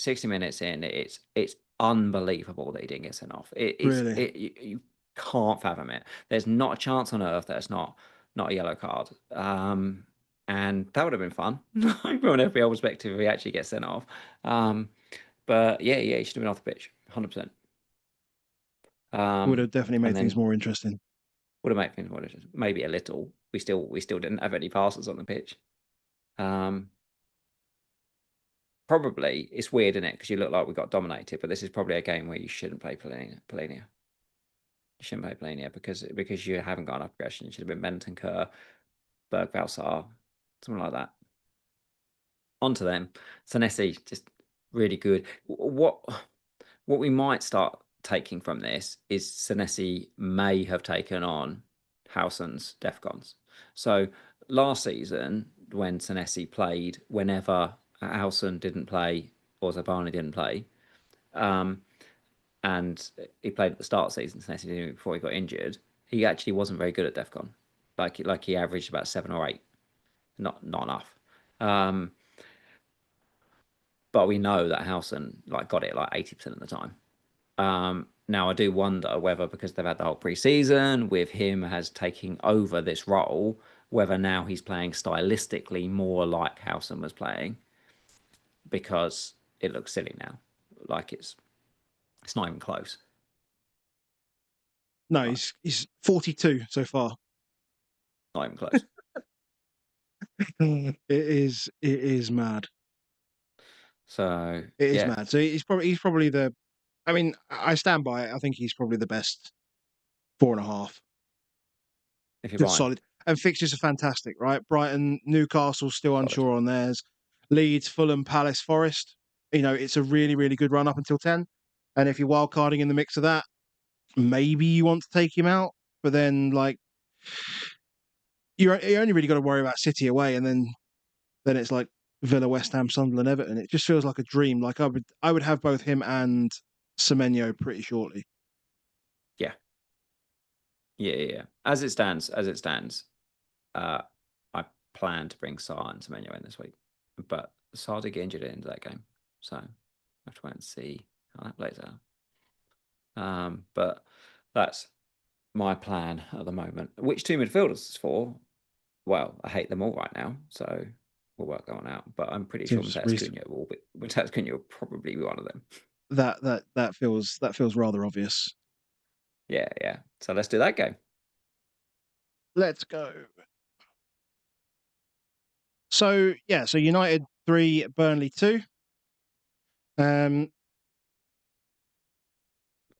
60 minutes in, it's unbelievable that he didn't get sent off. really, You can't fathom it. There's not a chance on earth that it's not a yellow card. And that would have been fun from an FPL perspective if he actually gets sent off. But yeah, he should have been off the pitch, 100%. would have definitely And made things then more interesting. would have made things more interesting. Maybe a little. We still didn't have any passes on the pitch. Um, Probably it's weird, isn't it? Because you look like we got dominated, but this is probably a game where you shouldn't play Polina. You shouldn't play Polina because you haven't got enough progression. You should have been Bentancur, Berg Valsar, something like that. Onto them. Senesi, just really good. What we might start taking from this is Senesi may have taken on Howson's DefCons. So last season, when Senesi played, whenever Howson didn't play or Zabani didn't play, and he played at the start of the season, Senesi before he got injured, he actually wasn't very good at DefCon. Like he averaged about 7 or 8, not enough. But we know that Howson got it like 80% of the time. Now I do wonder whether because they've had the whole preseason with him has taken over this role, whether now he's playing stylistically more like Howson was playing, because it looks silly now, like it's not even close. No, Like, he's 42 so far. Not even close. It is mad. So It is yeah, mad. So he's probably the. I mean, I stand by it. I think he's probably the best 4.5. if you're Good buying, solid. And fixtures are fantastic, right? Brighton, Newcastle still solid. unsure on theirs. Leeds, Fulham, Palace, Forest. It's a really, really good run up until 10. And if you're wildcarding in the mix of that, maybe you want to take him out. But then, like, you only really got to worry about City away, and then it's like Villa, West Ham, Sunderland, Everton. It just feels like a dream. Like I would have both him and Semenyo pretty shortly. Yeah, yeah. As it stands, uh, I plan to bring Salah and Semenyo in this week, but Salah did get injured into that game, so I have to wait and see how that plays out. But that's my plan at the moment. Which two midfielders is for? Well, I hate them all right now, so we'll work that one out. But I'm pretty sure Seems Mateus reason- Cunha will be. Mateus Cunha will probably be one of them. that feels rather obvious. Yeah. So let's do that game. Let's go. So yeah, so United 3, Burnley 2. I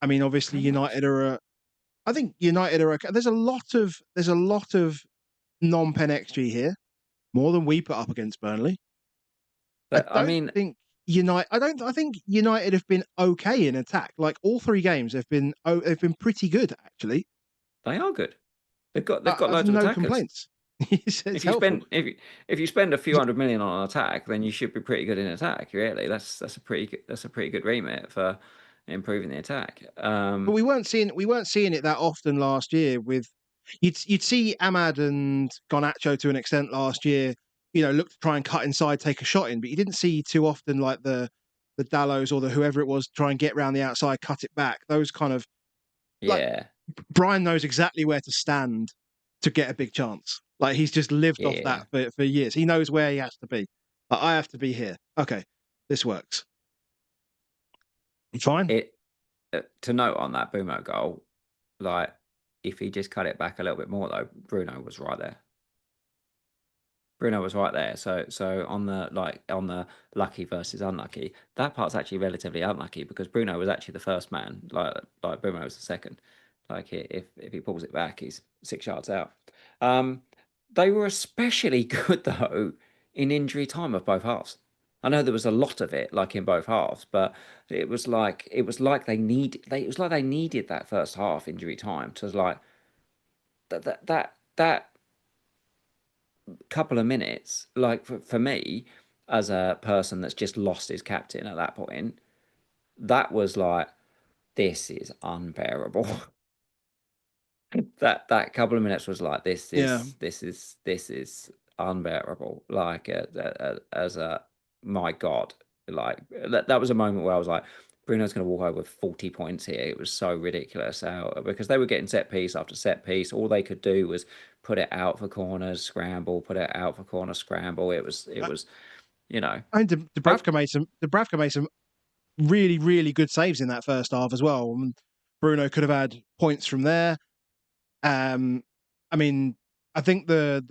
mean, obviously How much? United are. I think United are okay. There's a lot of non-pen XG here, more than we put up against Burnley. I But I don't mean, think United. I don't. I think United have been okay in attack. Like all three games, they've been pretty good actually. they are good. They've got I've loads of no attackers. complaints. It's helpful. If you spend a few 100 million on an attack, then you should be pretty good in attack. Really, that's a pretty good remit for improving the attack. But we weren't seeing it that often last year. With you'd see Ahmad and Garnacho to an extent last year. Look to try and cut inside, take a shot in, but you didn't see too often like the Dallos or the whoever it was try and get around the outside, cut it back. Those kind of like Yeah, Brian knows exactly where to stand to get a big chance. Like he's just lived off yeah. that for years. He knows where he has to be. Like, I have to be here. Okay, this works. Fine. It To note on that Bumo goal, like if he just cut it back a little bit more though, Bruno was right there. Bruno was right there. So on the lucky versus unlucky, that part's actually relatively unlucky because Bruno was actually the first man. Like Bruno was the second. Like if he pulls it back, he's 6 yards out. Um, they were especially good though in injury time of both halves. I know there was a lot of it, like in both halves, but they needed that first half injury time to like that couple of minutes, like for me, as a person that's just lost his captain at that point, that was like, this is unbearable. That couple of minutes was like, Yeah. this is unbearable. Like as a my God, like that was a moment where I was like, Bruno's going to walk over with 40 points here. It was so ridiculous how because they were getting set piece after set piece. All they could do was put it out for corners, scramble, put it out for corner, scramble. It was you know. I mean, Oh Dubravka made some really, really good saves in that first half as well. Bruno could have had points from there. Um, I mean, I think the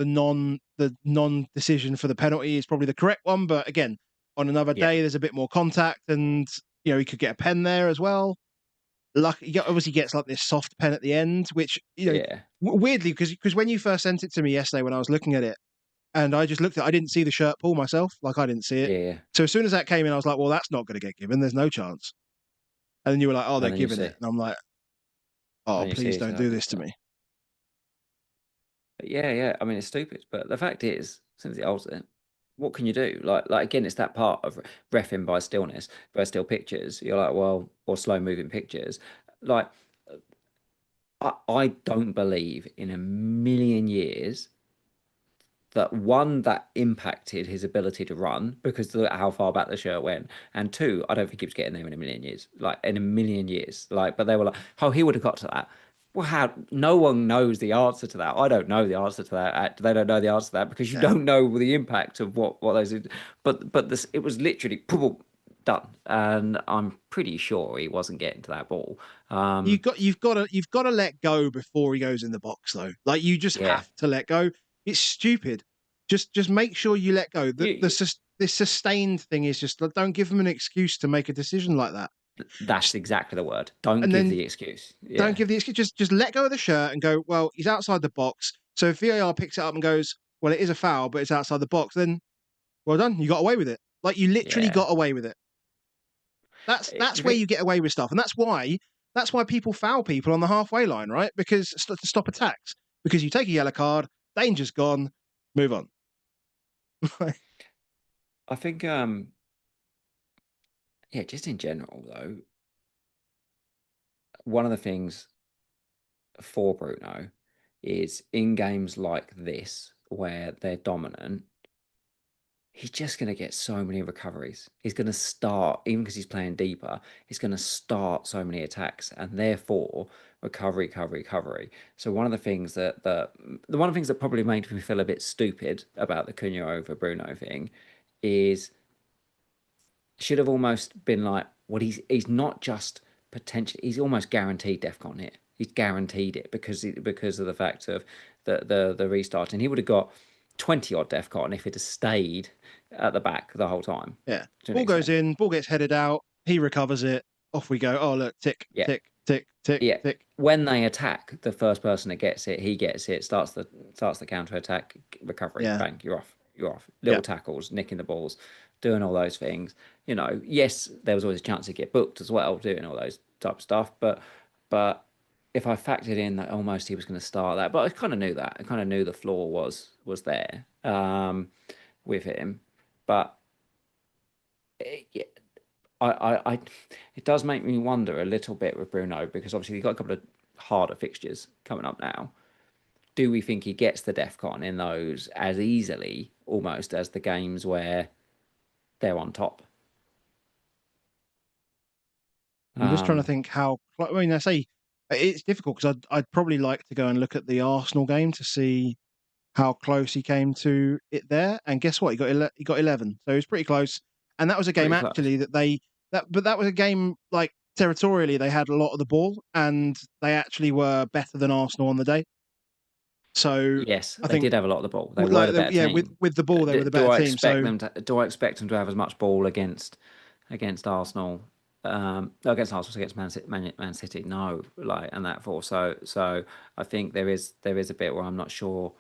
non decision for the penalty is probably the correct one, but again, on another yeah, day, there's a bit more contact, and he could get a pen there as well. He obviously gets like this soft pen at the end, which yeah, weirdly because when you first sent it to me yesterday when I was looking at it, and I just looked at, I didn't see the shirt pull myself, like I didn't see it. yeah. So as soon as that came in, I was like, well, that's not going to get given. There's no chance. And then you were like, oh, they're And then you giving see, it, and I'm like, and oh, then you see please it's don't like do good this to stuff. me. Yeah. I mean, it's stupid, but the fact is, since he holds it, what can you do? Like again, it's that part of refing by stillness, by still pictures. You're like, well, or slow moving pictures. Like, I don't believe in a million years that one that impacted his ability to run because of how far back the shirt went, and two, I don't think he was getting there in a million years, like in a million years. Like, but they were like, oh, he would have got to that. Well, how? No one knows the answer to that. I don't know the answer to that. They don't know the answer to that because you Yeah. don't know the impact of what those. But this, it was literally done. And I'm pretty sure he wasn't getting to that ball. You've got to let go before he goes in the box, though. Like you just Yeah. have to let go. It's stupid. Just make sure you let go. You, This sustained thing is just don't give them an excuse to make a decision like that. that's exactly the word. Don't And give then the excuse. don't Yeah. give the excuse. Just let go of the shirt and go. Well, he's outside the box. So if VAR picks it up and goes, well, it is a foul, but it's outside the box. Then well done. You got away with it. Like you literally Yeah. got away with it. That's The where thing, you get away with stuff, and that's why people foul people on the halfway line, right? Because to stop attacks. Because you take a yellow card, danger's gone, move on. I think, yeah, just in general, though, one of the things for Bruno is in games like this where they're dominant, he's just going to get so many recoveries. He's going to start, even because he's playing deeper, he's going to start so many attacks and therefore recovery, recovery, recovery. So one of the things that probably made me feel a bit stupid about the Cunha over Bruno thing is should have almost been like, well, he's not just potentially, he's almost guaranteed DefCon here. He's guaranteed it because of the fact of the restart, and he would have got 20 odd DefCon if it had stayed at the back the whole time Yeah. to an Ball goes extent. in, ball gets headed out, he recovers it, off we go. Oh look, tick, Yeah, tick, tick, tick, yeah. tick. When they attack, the first person that gets it, he gets it, starts the counter attack, recovery, Yeah. bang, you're off. You're off. Yeah. Little tackles, nicking the balls, doing all those things. Yes, there was always a chance to get booked as well, doing all those type of stuff. But if I factored in that almost he was going to start that, but I kind of knew that. I kind of knew the floor was there with him. But yeah, I it does make me wonder a little bit with Bruno because obviously he's got a couple of harder fixtures coming up now. Do we think he gets the DEFCON in those as easily almost as the games where they're on top? I'm just trying to Um, think how. I mean, I say it's difficult because I'd probably like to go and look at the Arsenal game to see how close he came to it there. And guess what? He got 11, so he was pretty close. And that was a game Pretty close. actually that was a game like territorially they had a lot of the ball and they actually were better than Arsenal on the day. So Yes, I they think did have a lot of the ball. They were the better yeah, team. with the ball they were the Do better I team. expect So them to? Do I expect them to have as much ball against Arsenal? No, against Arsenal, against Man City, no, like and that for so I think there is a bit where I'm not sure.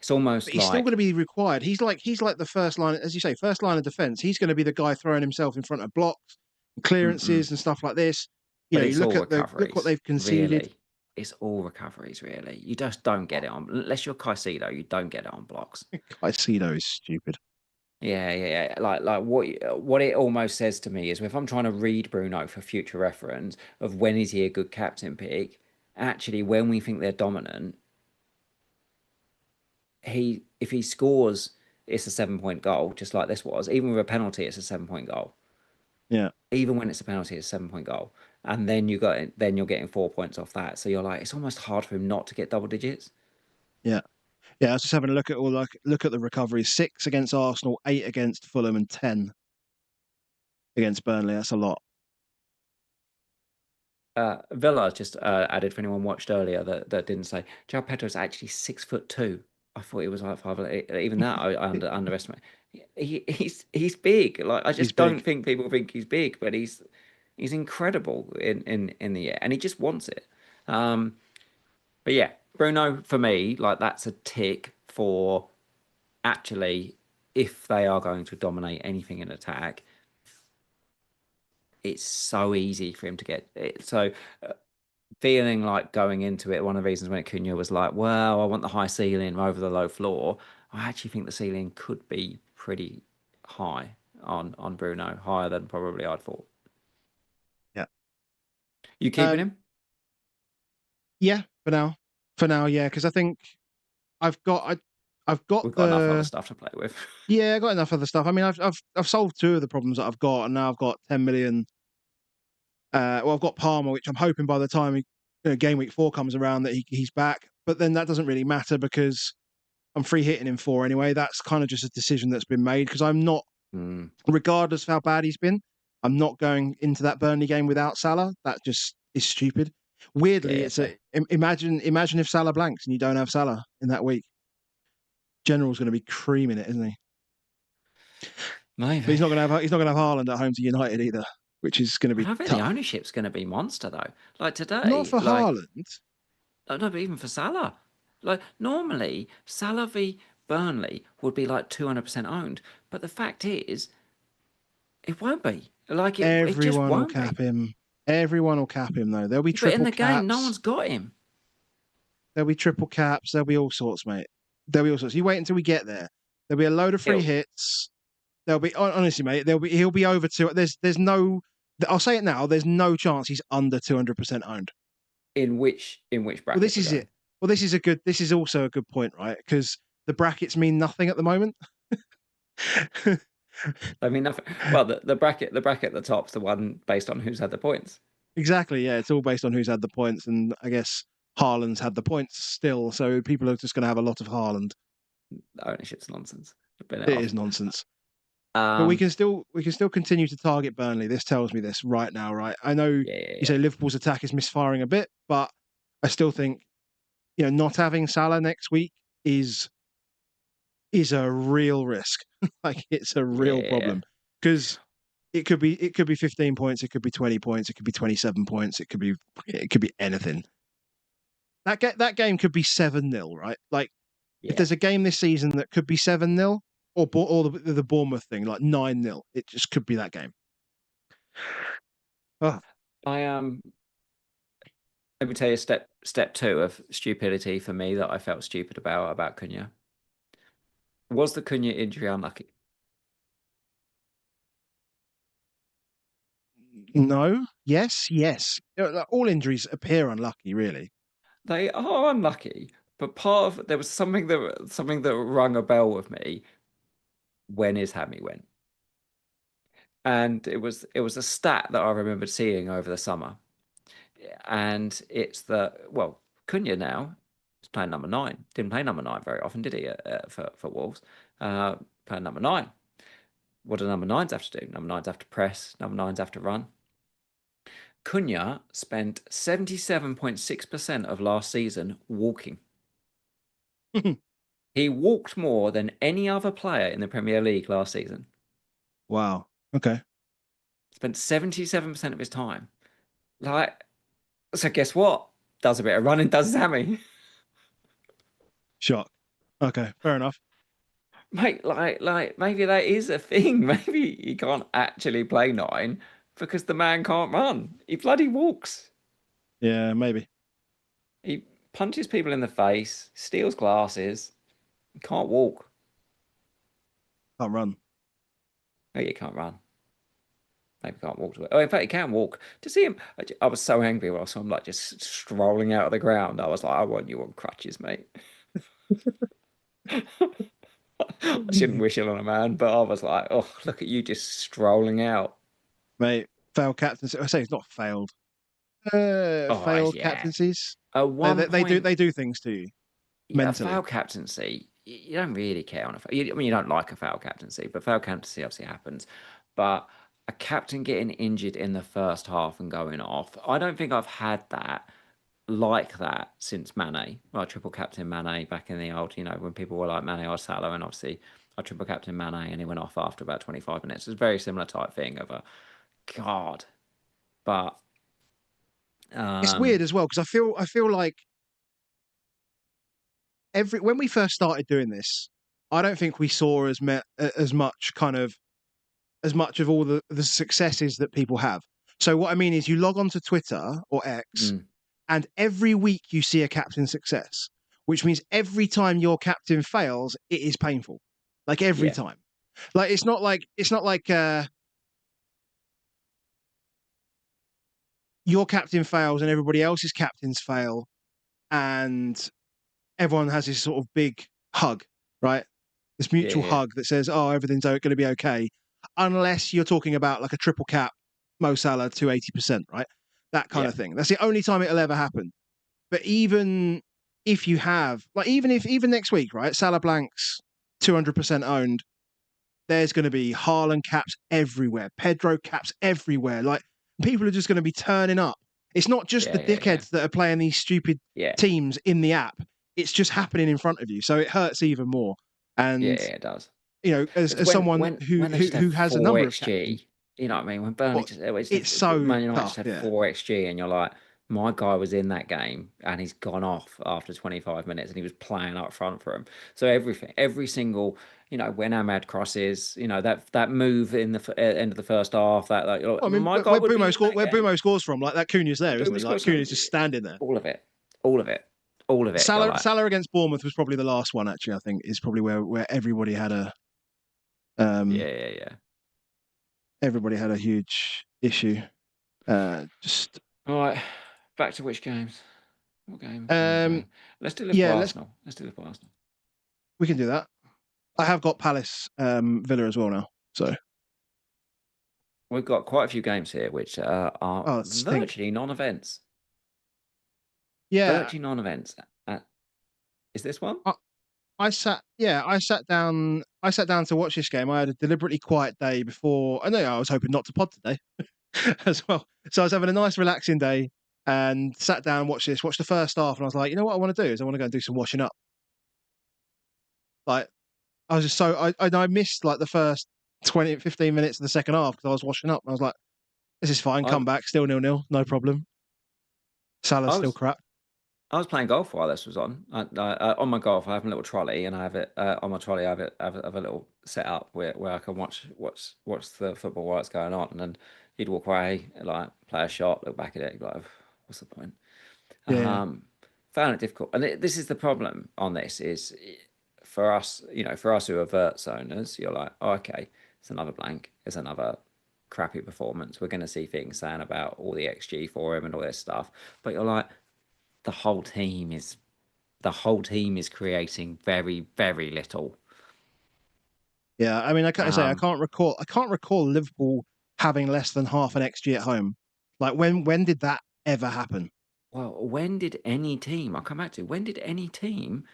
It's but almost he's still going like to be required. He's like the first line, as you say, first line of defence. He's going to be the guy throwing himself in front of blocks, and mm-mm. clearances, and stuff like this. But You it's look all at look what recoveries, they've conceded. really. It's all recoveries, really. You just don't get it on unless you're Caicedo. You don't get it on blocks. Caicedo is stupid. Yeah, yeah, yeah. Like what it almost says to me is if I'm trying to read Bruno for future reference of when is he a good captain pick, actually when we think they're dominant, he if he scores, it's a 7 point goal, just like this was. Even with a penalty, it's a 7 point goal. Yeah, Even when it's a penalty, it's a 7 point goal. And then you're getting 4 points off that. So you're like, it's almost hard for him not to get double digits. yeah, yeah. I was just having a look at look at the recoveries: 6 against Arsenal, 8 against Fulham, and 10 against Burnley. That's a lot. Villa just added for anyone watched earlier that didn't say JOAO Pedro is actually 6'2". I thought he was like 5. Even that I underestimate. He's big. Like I He's just don't big. think people think he's big, but he's incredible in the air, and he just wants it. Um, but yeah, Bruno for me, like that's a tick for actually if they are going to dominate anything in attack, it's so easy for him to get it. So feeling like going into it, one of the reasons when Cunha was like, well, I want the high ceiling over the low floor. I actually think the ceiling could be pretty high on Bruno, higher than probably I'd thought. Yeah. You keeping Um. him? Yeah. For now. For now. Yeah. Because I think I've got I've got We've got enough other the stuff to play with. yeah. I got enough other stuff. I mean, I've solved 2 of the problems that I've got, and now I've got 10 million. Well, I've got Palmer, which I'm hoping by the time Gameweek 4 comes around that he's back. But then that doesn't really matter because I'm free hitting him 4 anyway. That's kind of just a decision that's been made because I'm not, Mm, regardless of how bad he's been, I'm not going into that Burnley game without Salah. That just is stupid. Weirdly, Yeah, it's imagine if Salah blanks and you don't have Salah in that week. General's going to be creaming it, isn't he? maybe. But he's not going to have Haaland at home to United either, which is going to be I think the tough. ownership's going to be monster though. Like Not today, for like Haaland. no, but even for Salah, like normally Salah v Burnley would be like 200% owned, but the fact is, it won't be. Like it just Everyone will won't be. cap him. Everyone will cap him though. There'll be Yeah, but in triple the game, no caps. one's got him. There'll be triple caps. There'll be all sorts, mate. There'll be all sorts. You wait until we get there. There'll be a load of free It'll, hits. There'll be honestly, mate. He'll be over two. There's no. I'll say it now. There's no chance he's under 200% owned. in which Well, bracket this we're is going? it. Well, this is a good. This is also a good point, right? Because the brackets mean nothing at the moment. I mean, nothing. Well, the bracket at the top's the one based on who's had the points. Exactly. Yeah, it's all based on who's had the points, and I guess Haaland's had the points still. So people are just going to have a lot of Haaland. The ownership's nonsense. I've been it It off. is nonsense. But Um, we can still continue to target Burnley. This tells me this right now, right? I know yeah, yeah, you yeah. say Liverpool's attack is misfiring a bit, but I still think not having Salah next week is a real risk. Like it's a real Yeah. problem because it could be 15 points, it could be 20 points, it could be 27 points, it could be anything. That game could be 7-0, right? Like if Yeah. there's a game this season that could be 7-0 or the Bournemouth thing like 9-0, it just could be that game. Oh, I let me tell you step two of stupidity for me that I felt stupid about Cunha. Was the Cunha injury unlucky? no, yes, yes. All injuries appear unlucky, really. They are unlucky, but part of there was something that rung a bell with me when his hammy went. And it was a stat that I remembered seeing over the summer. And it's that, well, Cunha now is playing number 9. Didn't play number 9 very often, did he, for Wolves? Playing number 9. What do number 9s have to do? Number 9s have to press. Number 9s have to run. Cunha spent 77.6% of last season walking. He walked more than any other player in the Premier League last season. Wow. Okay. Spent 77% of his time. Like, so guess what? Does a bit of running, does his hammy. Shock. Okay. Fair enough. Mate, like maybe that is a thing. Maybe he can't actually play 9 because the man can't run. He bloody walks. Yeah, maybe. He punches people in the face, steals glasses, he can't walk. Can't run. No, you can't run. Maybe can't walk to it. Oh, in fact, he can walk. To see him, I was so angry when I saw him like just strolling out of the ground. I was like, I want you on crutches, mate. I shouldn't wish it on a man, but I was like, oh, look at you just strolling out. Mate, failed captaincy. I say it's not failed. Oh, Failed yeah. captaincies. A They, one they, they do point, they do things to you yeah, a mentally. foul captaincy. You don't really care on a foul. I mean, you don't like a foul captaincy, but foul captaincy obviously happens. But a captain getting injured in the first half and going off, I don't think I've had that like that since Mane. Well, I triple captain Mane back in the old, when people were like Mane or Salah, and obviously I triple captain Mane and he went off after about 25 minutes. It's a very similar type thing of a God. But It's weird um as well because I feel like when we first started doing this, I don't think we saw as much kind of as much of all the successes that people have. So what I mean is, you log on to Twitter or X, mm, and every week you see a captain success, which means every time your captain fails, it is painful. Like every yeah, time. Like it's not like your captain fails and everybody else's captains fail, and everyone has this sort of big hug, right? This yeah, mutual yeah, hug that says, "Oh, everything's going to be okay," unless you're talking about like a triple cap, Mo Salah to 80%, right? That kind yeah, of thing. That's the only time it'll ever happen. But even if you have, like, even next week, right? Salah blanks 200% owned. there's going to be Haaland caps everywhere, Pedro caps everywhere. Like people are just going to be turning up. It's not just the dickheads that are playing these stupid teams in the app. It's just happening in front of you, so it hurts even more. And it does. You know, as someone when they just who has a number of XG, you know what I mean? When Burnley it's so Man United tough, just had 4 XG, and you're like, my guy was in that game and he's gone off after 25 minutes and he was playing up front for him. So every single, you know, when Ahmad crosses, you know, that move in the end of the first half, that like, I mean, my guy would be where Bumo scores from, like that Cunha's there, isn't he? Like Cunha's just standing there. All of it. All of it. All of it. Salah against Bournemouth was probably the last one. Actually, I think is probably where everybody had a everybody had a huge issue. Just all right. Back to which games? What game? Let's do Liverpool Arsenal. Let's do Liverpool Arsenal. We can do that. I have got Palace Villa as well now. So we've got quite a few games here which are virtually non-events. Yeah, virtually non-events. Is this one? I sat down to watch this game. I had a deliberately quiet day before. I know I was hoping not to pod today as well. So I was having a nice relaxing day and sat down and watched the first half, and I was like, you know what I want to do is I want to go and do some washing up. Like I was just I missed like the first 20, 15 minutes of the second half because I was washing up. And I was like, this is fine, come back, still 0-0, no problem. Salah's still crap. I was playing golf while this was on. On my golf, I have a little trolley, and I have it on my trolley. I have a little setup where I can watch the football while it's going on, and then you'd walk away, like play a shot, look back at it, like, what's the point? Found it difficult, and this is the problem on this is for us, you know, for us who are Verts owners, you're like, oh, okay, it's another blank, it's another crappy performance. We're going to see things saying about all the XG for him and all this stuff, but you're like, the whole team is creating very, very little. Yeah, I mean, I can't recall Liverpool having less than half an XG at home. Like when did that ever happen? Well, when did any team? I'll come back to when did any team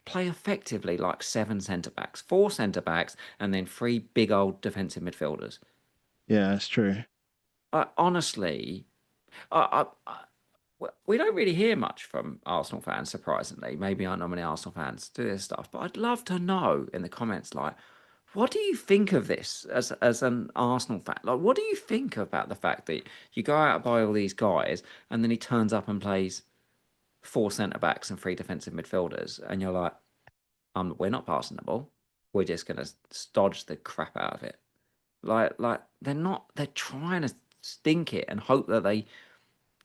play effectively like 7 centre backs, 4 centre backs, and then 3 big old defensive midfielders? Yeah, that's true. Honestly, we don't really hear much from Arsenal fans, surprisingly. Maybe not many Arsenal fans do this stuff, but I'd love to know in the comments, like, what do you think of this as an Arsenal fan? Like, what do you think about the fact that you go out and buy all these guys, and then he turns up and plays 4 centre backs and 3 defensive midfielders, and you're like, we're not passing the ball. We're just gonna dodge the crap out of it. Like they're trying to stink it and hope that they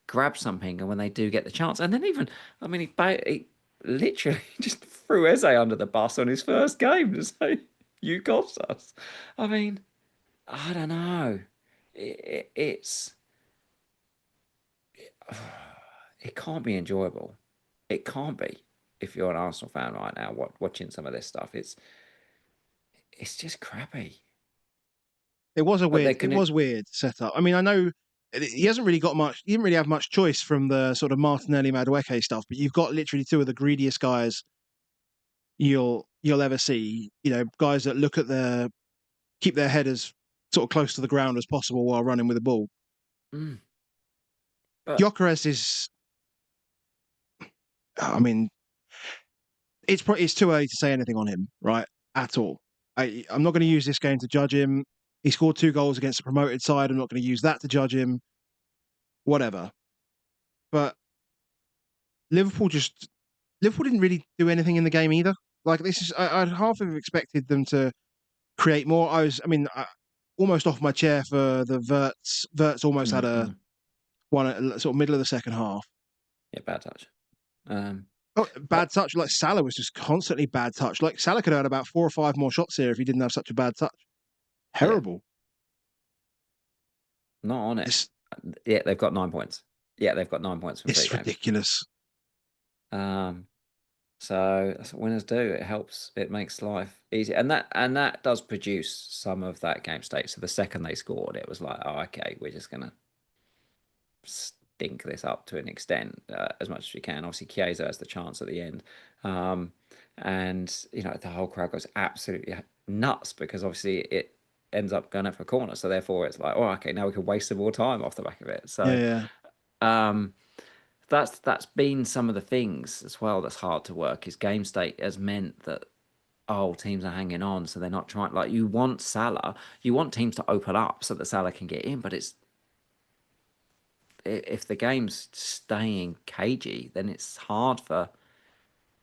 grab something, and when they do get the chance, and then even, I mean, he literally just threw Eze under the bus on his first game to say, you got us. I mean, I don't know. It can't be enjoyable. It can't be if you're an Arsenal fan right now watching some of this stuff. It's just crappy. It was weird setup. I mean, I know he hasn't really got much. He didn't really have much choice from the sort of Martinelli Madueke stuff, but you've got literally 2 of the greediest guys you'll ever see. You know, guys that keep their head as sort of close to the ground as possible while running with the ball. Gyökeres is, I mean, it's too early to say anything on him, right? At all. I'm not going to use this game to judge him. He scored 2 goals against a promoted side. I'm not going to use that to judge him. Whatever. But Liverpool didn't really do anything in the game either. Like I'd half have expected them to create more. Almost off my chair for the Verts. Verts almost had one at sort of middle of the second half. Yeah, bad touch. Bad touch. Like Salah was just constantly bad touch. Like Salah could have had about 4 or 5 more shots here if he didn't have such a bad touch. Terrible. Yeah. Not on it. Yeah, they've got 9 points. Yeah, they've got 9 points from 3 games. It's ridiculous. So that's what winners do. It helps. It makes life easy, and that does produce some of that game state. So the second they scored, it was like, oh, okay, we're just gonna stink this up to an extent as much as we can. Obviously, Chiesa has the chance at the end, and and the whole crowd goes absolutely nuts because obviously it ends up going up for a corner. So therefore, it's like, oh, okay, now we can waste some more time off the back of it. So Yeah. um, that's been some of the things as well that's hard to work. Is game state has meant that teams are hanging on, so they're not trying. Like you want Salah, you want teams to open up so that Salah can get in, but it's if the game's staying cagey, then it's hard for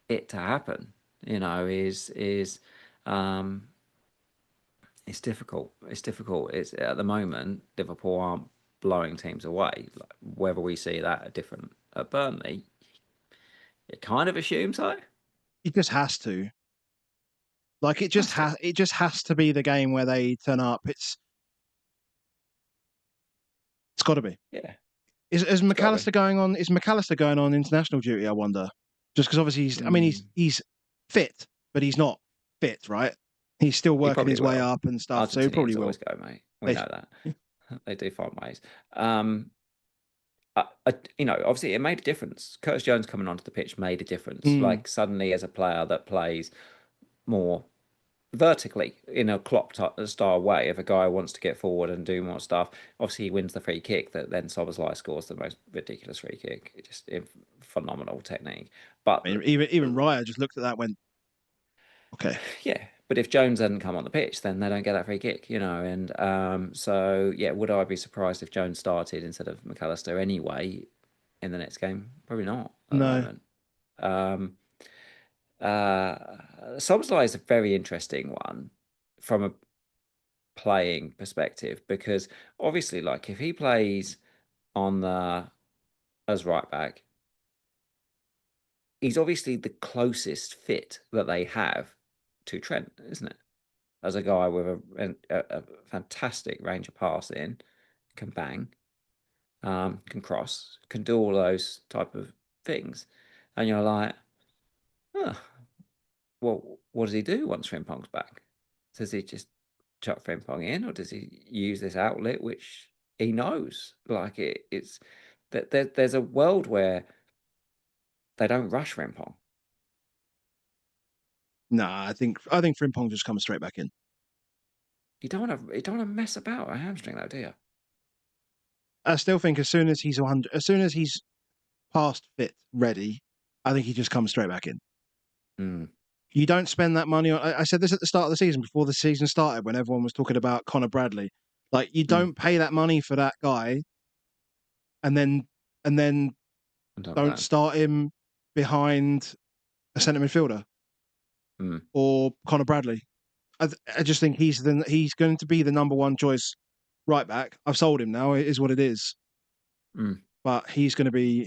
it to happen. Is um, it's difficult. It's difficult. It's at the moment Liverpool aren't blowing teams away. Like, whether we see that different at Burnley, you kind of assume so. It just has to. Like it just Has to. has to be the game where they turn up. It's got to be. Yeah, Is it's got to be. McAllister going on? Is McAllister going on international duty? I wonder. Just because obviously he's. I mean, Mm, he's fit, but he's not fit, right? He's still he working probably his way will. up and stuff, so he probably Argentinians will. always go, mate. We They, know that. They do find ways. Obviously it made a difference. Curtis Jones coming onto the pitch made a difference. mm, Like suddenly, as a player that plays more vertically in a Klopp style way, if a guy wants to get forward and do more stuff, obviously he wins the free kick. That then Szoboszlai scores the most ridiculous free kick. Just phenomenal technique. But I mean, even Raya just looked at that and went, okay. yeah, but if Jones hadn't come on the pitch, then they don't get that free kick, And so yeah, would I be surprised if Jones started instead of McAllister anyway in the next game? Probably not at the No, moment. Um, Szoboszlai is a very interesting one from a playing perspective because obviously, like if he plays on the as right back, he's obviously the closest fit that they have to Trent, isn't it? As a guy with a fantastic range of passing, can bang, can cross, can do all those type of things, and you're like, oh, well, what does he do once Frimpong's back? Does he just chuck Frimpong in, or does he use this outlet which he knows? Like it's that there's a world where they don't rush Frimpong. nah. I think Frimpong just comes straight back in. You don't want to mess about a hamstring though, do you? I still think as soon as he's 100, as soon as he's past fit, ready, I think he just comes straight back in. Mm, You don't spend that money on. I said this at the start of the season, before the season started, when everyone was talking about Connor Bradley. Like you mm. don't pay that money for that guy, and then On top of don't that, start him behind a centre midfielder mm, or Connor Bradley. I just think he's going to be the number one choice right back. I've sold him now. It is what it is. mm, But he's going to be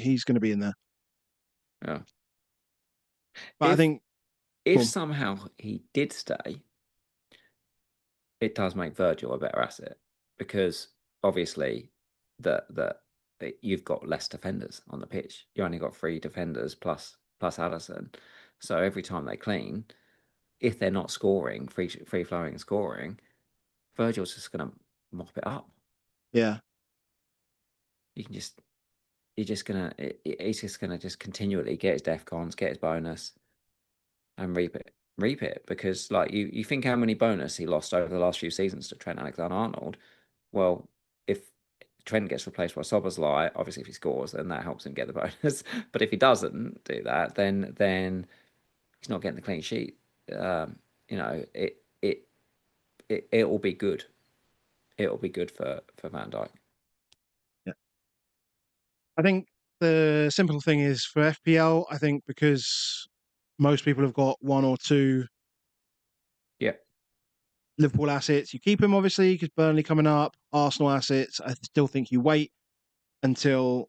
in there. yeah. But I If think, if boom, somehow he did stay, it does make Virgil a better asset because obviously that you've got less defenders on the pitch. You only got three defenders plus Allison. So every time they clean, if they're not scoring, free flowing scoring, Virgil's just gonna mop it up. yeah, You can just he's just gonna just continually get his DefCons, get his bonus, and reap it because like you think how many bonus he lost over the last few seasons to Trent Alexander-Arnold. Well, if Trent gets replaced by Szoboszlai, obviously if he scores, then that helps him get the bonus. But if he doesn't do that, then he's not getting the clean sheet. Um, it will be good. It will be good for Van Dijk. yeah. I think the simple thing is for FPL. I think because most people have got one or two Yeah, Liverpool assets, you keep him obviously because Burnley coming up. Arsenal assets, I still think you wait until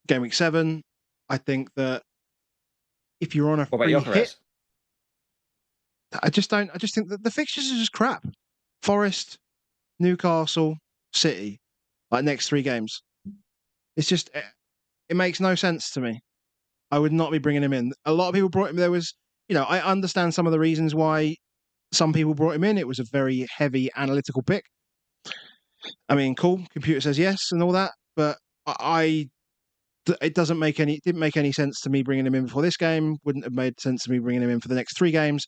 Gameweek 7. I think that if you're on a what about free hit, Gyökeres? I just don't. I just think that the fixtures are just crap. Forest, Newcastle, City, like next three games. It's just it makes no sense to me. I would not be bringing him in. A lot of people brought him. There was, I understand some of the reasons why some people brought him in. It was a very heavy analytical pick. I mean, cool. Computer says yes and all that, but I it didn't make any sense to me bringing him in before this game. Wouldn't have made sense to me bringing him in for the next 3 games.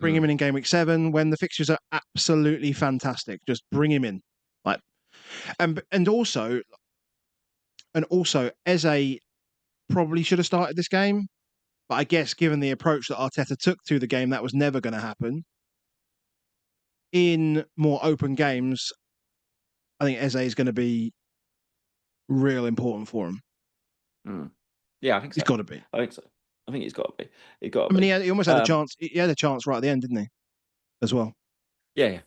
Bring him in game week 7 when the fixtures are absolutely fantastic. Just bring him in, like, and also Eze probably should have started this game, but I guess given the approach that Arteta took to the game, that was never going to happen. In more open games, I think Eze is going to be real important for him. Yeah, I think so. He's got to be. I think so. I think he's got to be. He's got to I be. mean, he almost had a chance. He had a chance right at the end, didn't he? As well. Yeah.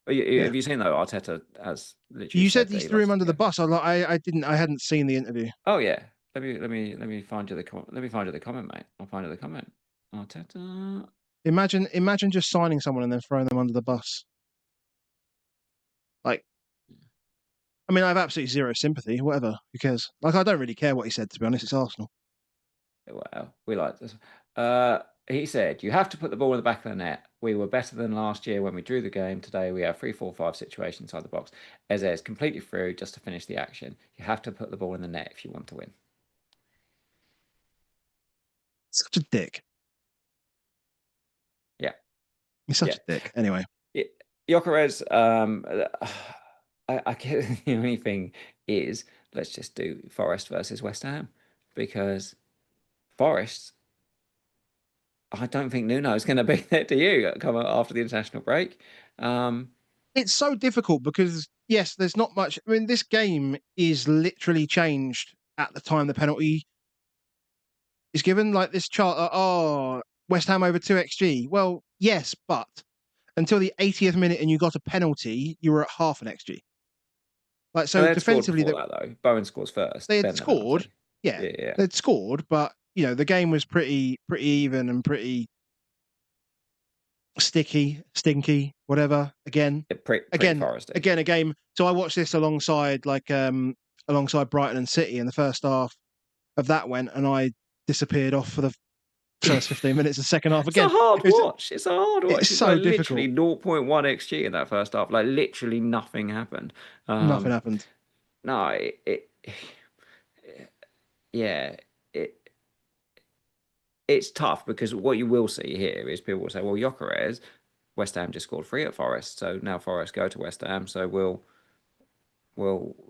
Have you seen though? Arteta has literally. You said he threw him under the game. bus. I didn't. I hadn't seen the interview. Oh yeah. Let me find you the comment, mate. I'll find you the comment. Arteta. Imagine just signing someone and then throwing them under the bus. Like, I mean, I have absolutely zero sympathy. Whatever, who cares? Like, I don't really care what he said. To be honest, it's Arsenal. Well, we like this. He said, "You have to put the ball in the back of the net. We were better than last year when we drew the game. Today we have 3-4-5 situations inside the box. Eze is completely through just to finish the action. You have to put the ball in the net if you want to win." Such a dick. Yeah, he's such a dick. Anyway, Gyökeres. I get the only thing is let's just do Forest versus West Ham because Forest. I don't think Nuno's going to be there. Do you come after the international break? It's so difficult because yes, there's not much. I mean, this game is literally changed at the time the penalty is given. Like this chart, West Ham over 2xG. Well, yes, but until the 80th minute and you got a penalty, you were at half an xG. Like so, defensively, that though Bowen scores first. They had scored, they'd scored, but you know the game was pretty even and pretty sticky, stinky, whatever. Again, Foresty. Again, a game. So I watched this alongside alongside Brighton and City, and the first half of that went, and I disappeared off for the first 15 minutes of the second half again. It's a hard watch. It's so like difficult. Literally 0.1 xG in that first half. Like literally nothing happened. Nothing happened. No, it's tough because what you will see here is people will say, well, Gyökeres, West Ham just scored 3 at Forest, so now Forest go to West Ham, so will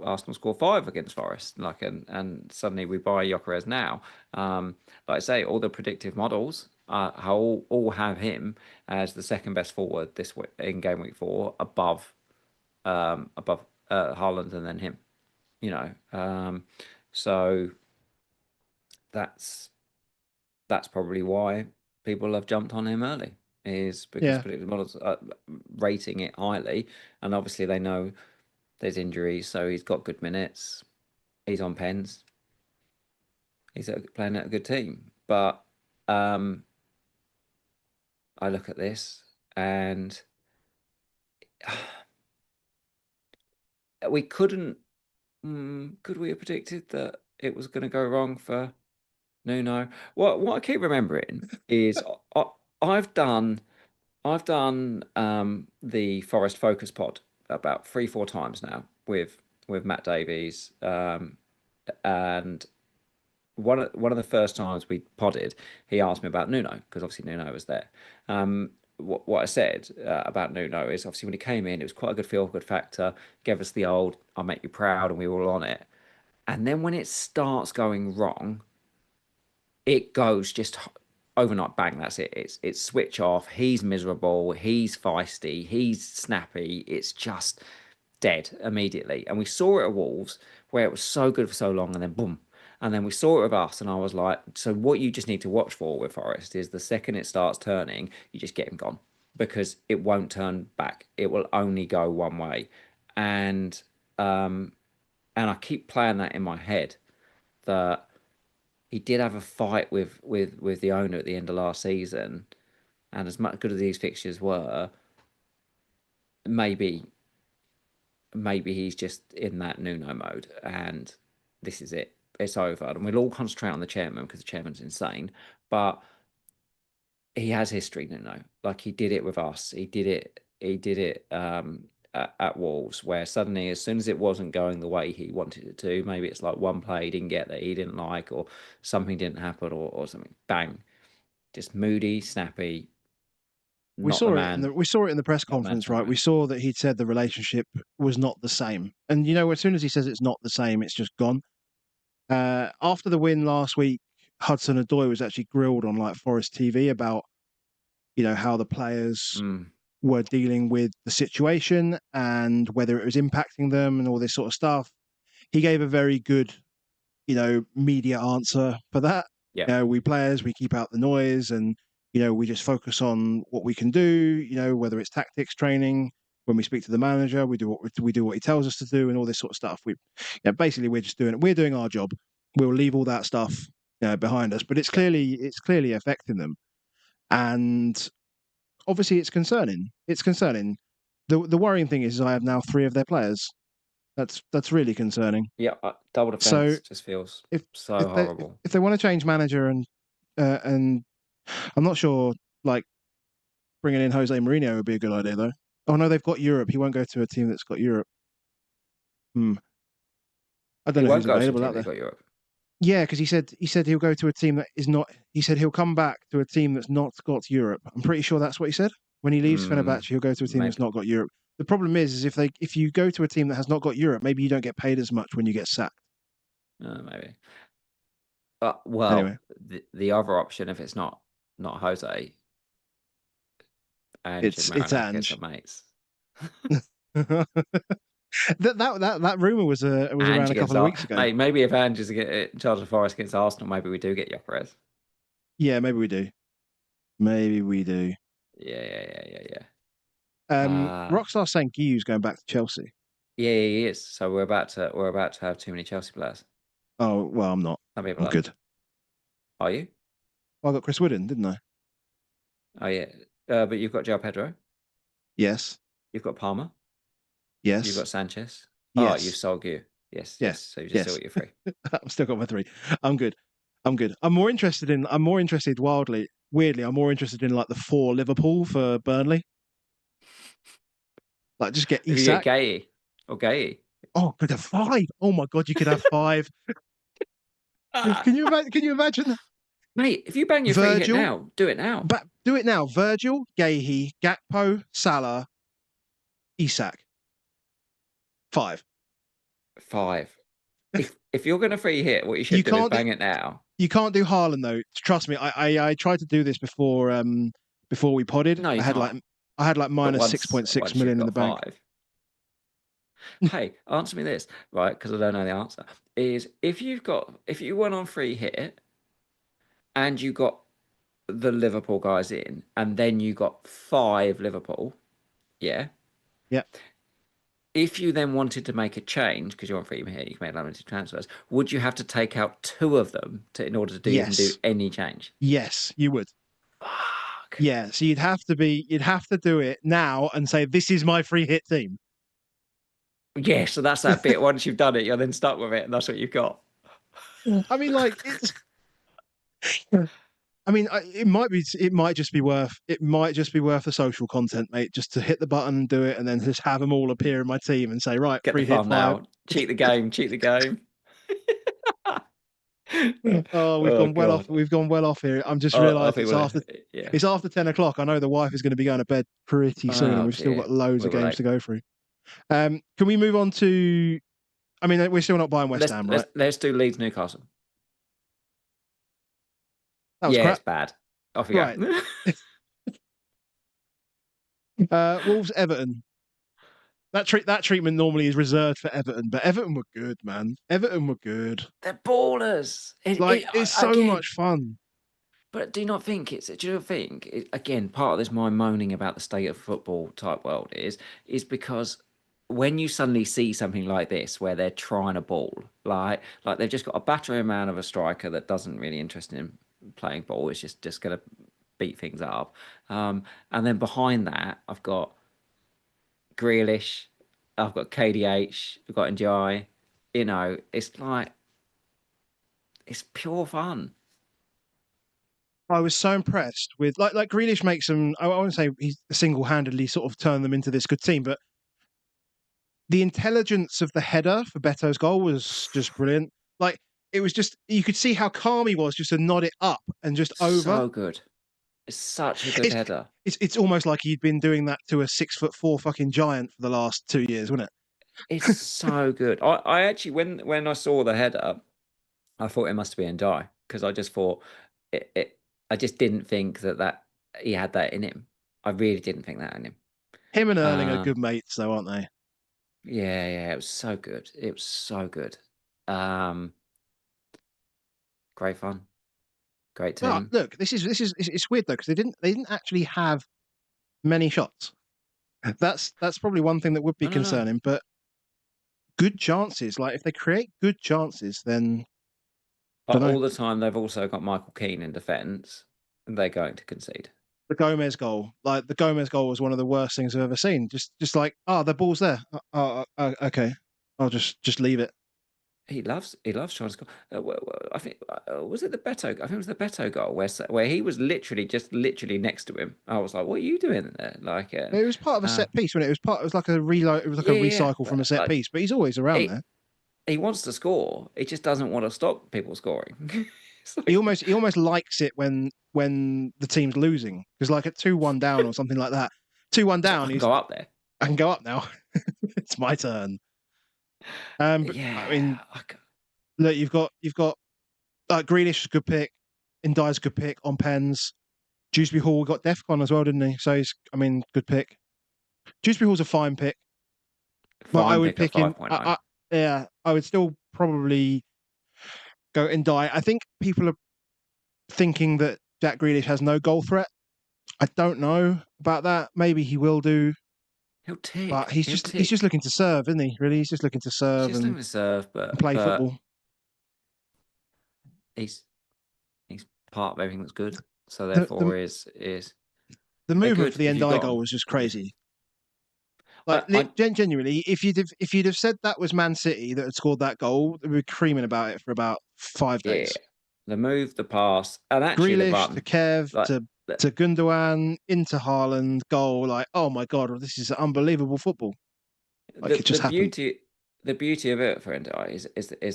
Arsenal score 5 against Forest? Like, and suddenly we buy Gyökeres now. Like I say, all the predictive models all have him as the second best forward this week in game week 4, above Haaland and then him. You know, so that's probably why people have jumped on him early, is because predictive models are rating it highly, and obviously they know there's injuries, so he's got good minutes. He's on pens. He's playing at a good team, but I look at this and we couldn't. Could we have predicted that it was going to go wrong for Nuno? What I keep remembering is I've done the Forest Focus pod about 3-4 times now with Matt Davies, and one of the first times we podded, he asked me about Nuno because obviously Nuno was there. What I said about Nuno is obviously when he came in, it was quite a good feel-good factor. Gave us the old "I'll make you proud," and we were all on it. And then when it starts going wrong, it goes just overnight bang. That's it. It's switch off. He's miserable. He's feisty. He's snappy. It's just dead immediately. And we saw it at Wolves where it was so good for so long, and then boom. And then we saw it with us, and I was like, so what you just need to watch for with Forest is the second it starts turning, you just get him gone because it won't turn back. It will only go one way. And I keep playing that in my head that he did have a fight with the owner at the end of last season, and as much good as these fixtures were, maybe he's just in that Nuno mode, and this is it. It's over, and we'll all concentrate on the chairman because the chairman's insane. But he has history, Nuno. Like he did it with us. He did it at Wolves, where suddenly, as soon as it wasn't going the way he wanted it to, maybe it's like one play he didn't get that he didn't like, or something didn't happen, or something, bang, just moody, snappy, We not the saw it in man, the press not the man conference, to right? We saw that he'd said the relationship was not the same, and as soon as he says it's not the same, it's just gone. After the win last week, Hudson-Odoi was actually grilled on like Forest TV about how the players were dealing with the situation and whether it was impacting them and all this sort of stuff. He gave a very good, media answer for that. Yeah. We players, we keep out the noise and, we just focus on what we can do, whether it's tactics training, when we speak to the manager, we do what he tells us to do and all this sort of stuff. Basically we're just doing it. We're doing our job. We'll leave all that stuff behind us, but it's clearly affecting them. And obviously it's concerning. It's concerning. The worrying thing is I have now 3 of their players. That's really concerning. Yeah, double defense So just feels if horrible. If they want to change manager and I'm not sure, like bringing in Jose Mourinho would be a good idea though. Oh no, they've got Europe. He won't go to a team that's got Europe. I don't He know who's won't go to a available team out there. that's got Europe. Yeah, because he said he'll go to a team that is not. He said he'll come back to a team that's not got Europe. I'm pretty sure that's what he said. When he leaves Fenerbahce, he'll go to a team that's not got Europe. The problem is if you go to a team that has not got Europe, maybe you don't get paid as much when you get sacked. Maybe. But Anyway. the other option, if it's not Jose, and It's Ange. are mates. that rumor was around a couple of weeks ago. Mate, maybe if Ange is in charge of Forest against Arsenal, maybe we do get Gyökeres. Yeah, maybe we do. Maybe we do. Yeah. Rockstar saying Guiu's going back to Chelsea. Yeah, he is. So we're about to have too many Chelsea players. Oh well, I'm not. I'm good. Are you? Well, I got Chris Wooden, didn't I? Oh yeah, but you've got JOAO Pedro. Yes. You've got Palmer. Yes. You've got Sanchez. Yes. Oh, you've sold Guiu. Yes. So you've just still got your 3. I've still got my 3. I'm good. I'm more interested weirdly, I'm more interested in like the 4 Liverpool for Burnley. Like just get Isak. Gay. Oh, could have 5. Oh my god, you could have 5. Can you imagine that? Mate, if you bang your Virgil, 3 hit now, do it now. Do it now. Virgil, Gahey, Gakpo, Salah, Isak. 5. If you're going to free hit, what you should do is bang it now. You can't do Haaland though. Trust me, I tried to do this before we podded. No, I had like minus 6.6 million in the bank. 5. Hey, answer me this, right? Because I don't know the answer. Is if you went on free hit and you got the Liverpool guys in, and then you got 5 Liverpool, yeah. If you then wanted to make a change, because you're on free hit, you can make limited transfers, would you have to take out 2 of them in order to even do any change? Yes, you would. Fuck. Yeah, so you'd have to do it now and say, this is my free hit team. Yeah, so that's that bit. Once you've done it, you're then stuck with it, and that's what you've got. I mean, like, it might just be worth the social content, mate, just to hit the button and do it, and then just have them all appear in my team and say, right, get free the hit 5. Now. Cheat the game. Oh, we've gone well off. We've gone well off here. I'm just realised it's after 10 o'clock. I know the wife is going to be going to bed pretty soon, and we've still got loads of games to go through. Can we move on to? I mean, we're still not buying West Ham, right? Let's do Leeds Newcastle. That was crap. It's bad. Off you go. Wolves Everton. That treatment normally is reserved for Everton, but Everton were good, man. Everton were good. They're ballers. It's so much fun. But do you not think again, part of this my moaning about the state of football type world is because when you suddenly see something like this where they're trying a ball, like they've just got a battering man of a striker that doesn't really interest in playing ball, it's just going to beat things up. And then behind that, I've got Grealish, I've got KDH, I've got Ndiaye. It's like, it's pure fun. I was so impressed with like Grealish makes them. I won't say he's single-handedly sort of turned them into this good team, but the intelligence of the header for Beto's goal was just brilliant. Like, it was just, you could see how calm he was just to nod it up and just over. So good. It's such a good It's header. it's almost like he'd been doing that to a 6'4" fucking giant for the last 2 years, wasn't it? It's so good. I actually, when I saw the header, I thought it must be in die because I just thought I just didn't think that he had that in him. I really didn't think that in him. Him and Erling are Uh, good mates, though, aren't they? yeah, it was so good. It was so good. Um, great fun, great But team. look, it's weird though because they didn't actually have many shots. That's probably one thing that would be No. concerning. But good chances, like if they create good chances, then But don't know. all the time they've also got Michael Keane in defence, and they're going to concede. The Gomez goal was one of the worst things I've ever seen. Just like, the ball's there. Okay, I'll just leave it. He loves trying to score. I think was it the Beto? I think it was the Beto goal where he was literally next to him. I was like, "What are you doing there?" Like, It was part of a set piece when it was like a reload. It was like a yeah, recycle from a but set like piece. But he's always around he there. he wants to score. He just doesn't want to stop people scoring. It's He like, almost likes it when the team's losing because like at 2-1 down or something like that. 2-1 it's like, I down, can he's go up there. I can go up now. It's my turn. But I mean, Yeah, look, you've got Grealish is a good pick. Ndye's a good pick on pens. Dewsbury Hall got DefCon as well, didn't he? So good pick. Dewsbury Hall's a fine pick, but I fine would pick at pick in. 5.0. Yeah, I would still probably go Ndye. I think people are thinking that Jack Grealish has no goal threat. I don't know about that. Maybe he will do, He'll but tick. he's He'll just tick. looking to serve, isn't he? Really, he's just looking to He's serve just and looking to serve, play but football. he's he's part of everything that's good. So The the, therefore, is the they're movement for good the if you've Ndye got goal them. was just They're good. crazy. Like I genuinely, if you'd have said that was Man City that had scored that goal, we were creaming about it for about 5 days. yeah, the move, the pass, and actually the Grealish to run. Kev Like to Gundogan into Haaland goal. Like, oh my god, this is unbelievable football. the Like it the just happened. beauty of it for Endo is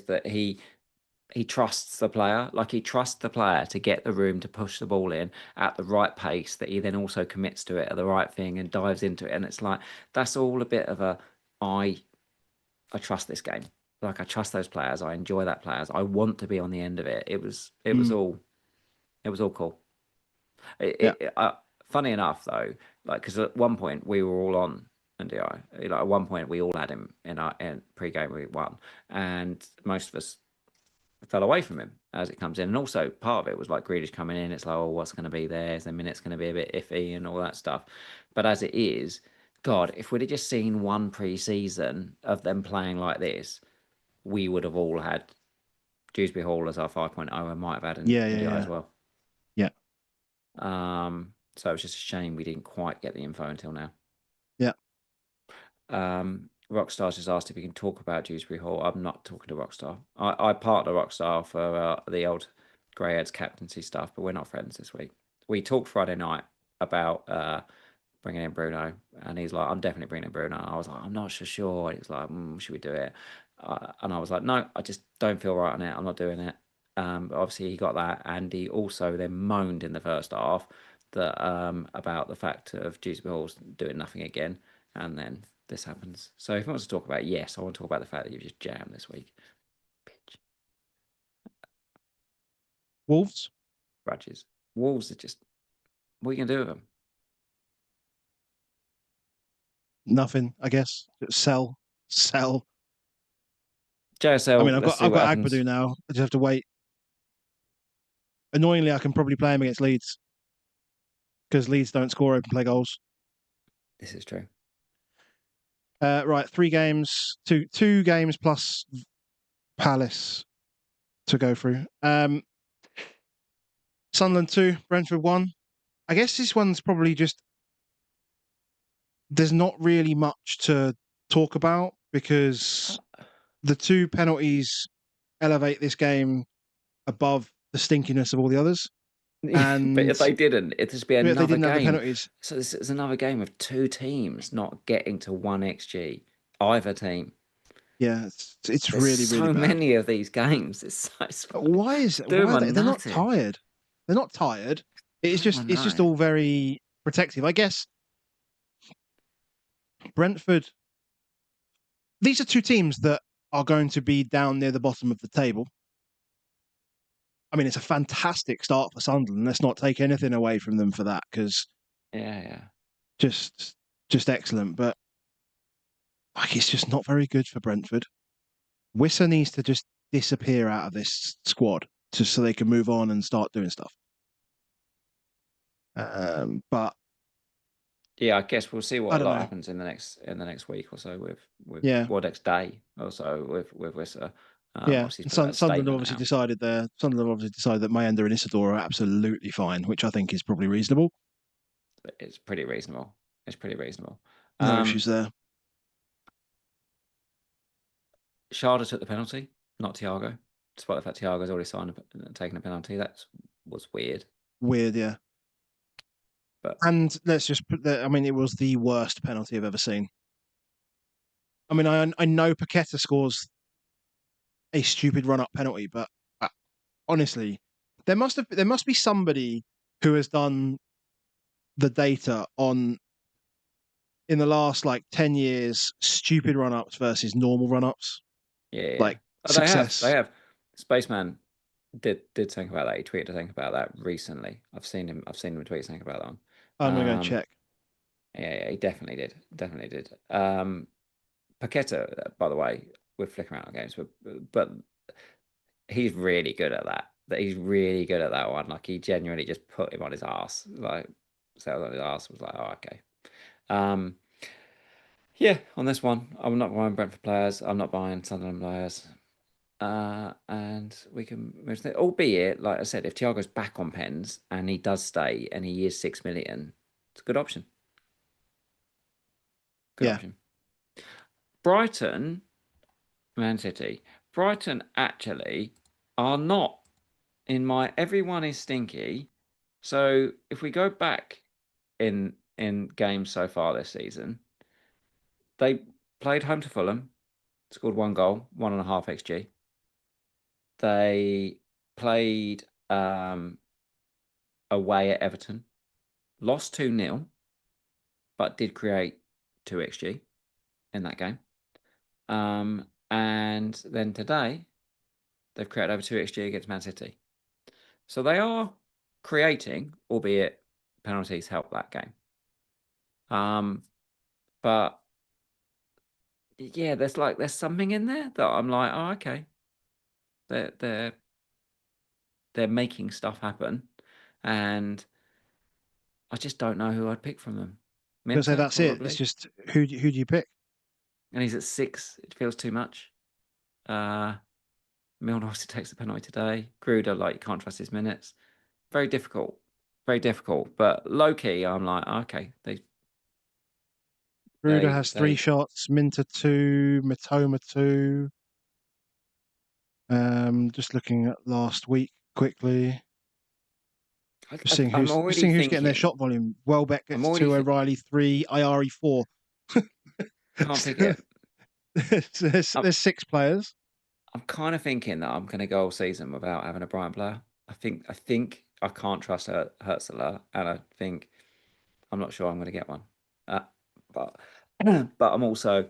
that he trusts the player. Like he trusts the player to get the room to push the ball in at the right pace. That he then also commits to it at the right thing and dives into it. And it's like that's all a bit of a I I trust this game. Like I trust those players. I enjoy that players. I want to be on the end of it. Mm, It was all cool. yeah, Funny enough, though, like because at one point we were all on NDI. Like at one point we all had him in our in pre-game week one, and most of us fell away from him as it comes in. And also part of it was like Grealish coming in. It's like, oh, what's going to be there? Is the minutes going to be a bit iffy and all that stuff? But as it is, God, if we'd have just seen one pre-season of them playing like this, we would have all had Dewsbury Hall as our 5.0 and might have had an yeah, yeah, NDI as yeah, well. yeah, So it's just a shame we didn't quite get the info until now. yeah. Rockstar just asked if we can talk about Dewsbury Hall. I'm not talking to Rockstar. I partner Rockstar for the old Greyheads captaincy stuff, but we're not friends this week. We talked Friday night about bringing in Bruno, and he's like, "I'm definitely bringing in Bruno." I was like, "I'm not so sure." He's like, "Should we do it?" And I was like, "No, I just don't feel right on it. I'm not doing it." But obviously he got that, and he also then moaned in the first half that about the fact of Dewsbury Hall's doing nothing again, and then this happens. So if he wants to talk about it, yes, I want to talk about the fact that you've just jammed this week. Bitch. Wolves, Grudges. Wolves are just, what are you going to do with them? nothing. I guess sell, sell. I mean, JSL, let's see I've what got happens. Agbadu now. I just have to wait. Annoyingly, I can probably play him against Leeds because Leeds don't score open play goals. This is true. Right, 3 games, two games plus Palace to go through. Sunderland 2, Brentford 1. I guess this one's probably just there's not really much to talk about because the 2 penalties elevate this game above the stinkiness of all the others. But And if they didn't, it'd just be if they another didn't have the game. penalties, So this is another game of two teams not getting to 1 XG. either team. Yeah, it's There's really, really so bad. many of these games. It's doing Why my are they? They're not nutting. tired. They're not tired. Doing my It's just nutting. all very protective. I guess Brentford. These are two teams that are going to be down near the bottom of the table. I mean, it's a fantastic start for Sunderland. Let's not take anything away from them for that, because Yeah. just just excellent. But like, it's just not very good for Brentford. Wissa needs to just disappear out of this squad just so they can move on and start doing stuff. But Yeah, I guess we'll see I what a don't lot know. happens in the next week or so with Yeah, well, next day or so with Wissa. yeah. Obviously, he's And put that statement out. Sunderland obviously decided that Mayenda and Isidore are absolutely fine, which I think is probably reasonable. It's pretty reasonable. It's pretty reasonable. No issues there. Sharda took the penalty, not Thiago, despite the fact Thiago's already taken a penalty. That was weird. Weird, yeah. But And let's just put that. I mean, it was the worst penalty I've ever seen. I mean, I know Paqueta scores a stupid run up penalty, but uh, honestly, there must be somebody who has done the data on in the last like 10 years stupid run ups versus normal run ups, yeah. like Oh, they have. They success. have. Spaceman did think about that. He tweeted to think about that recently. I've seen him tweet something about that one. I'm gonna go and check. Yeah, he definitely did. Definitely did. Paqueta, by the way, we're flicking around on games, but he's really good at that. That he's really good at that one. Like he genuinely just put him on his ass. Like sat on his ass was like, oh okay. Um, yeah, on this one, I'm not buying Brentford players. I'm not buying Sunderland players. And we can move to, albeit, like I said, if Thiago's back on pens and he does stay and he is 6 million, it's a good option. Good Yeah, option. Brighton, Man City. Brighton actually are not in my everyone is stinky. So if we go back in games so far this season, they played home to Fulham, scored one goal, 1.5 XG. They played away at Everton, lost 2-0, but did create 2 XG in that game. And then today, they've created over 2 XG against Man City. So they are creating, albeit penalties help that game. But yeah, there's something in there that I'm like, oh, okay. They're making stuff happen. And I just don't know who I'd pick from them. I'm gonna say Minter, that's it. It's probably. just who do you pick? And he's at 6. It feels too much. Milner obviously takes the penalty today. Gruder, like, you can't trust his minutes. Very difficult. Very difficult. But low key, I'm like, okay, Ruda has three they shots, Minter two, Matoma two. Just looking at last week quickly. I'm Just already seeing who's getting their thinking. shot volume. Welbeck I'm gets already two, O'Reilly three, Iari four. can't pick it. I'm, There's six players. I'm kind of thinking that I'm going to go all season without having a Brighton player. I think I can't trust Hurtzler, and I think I'm not sure I'm going to get one. But but I'm also,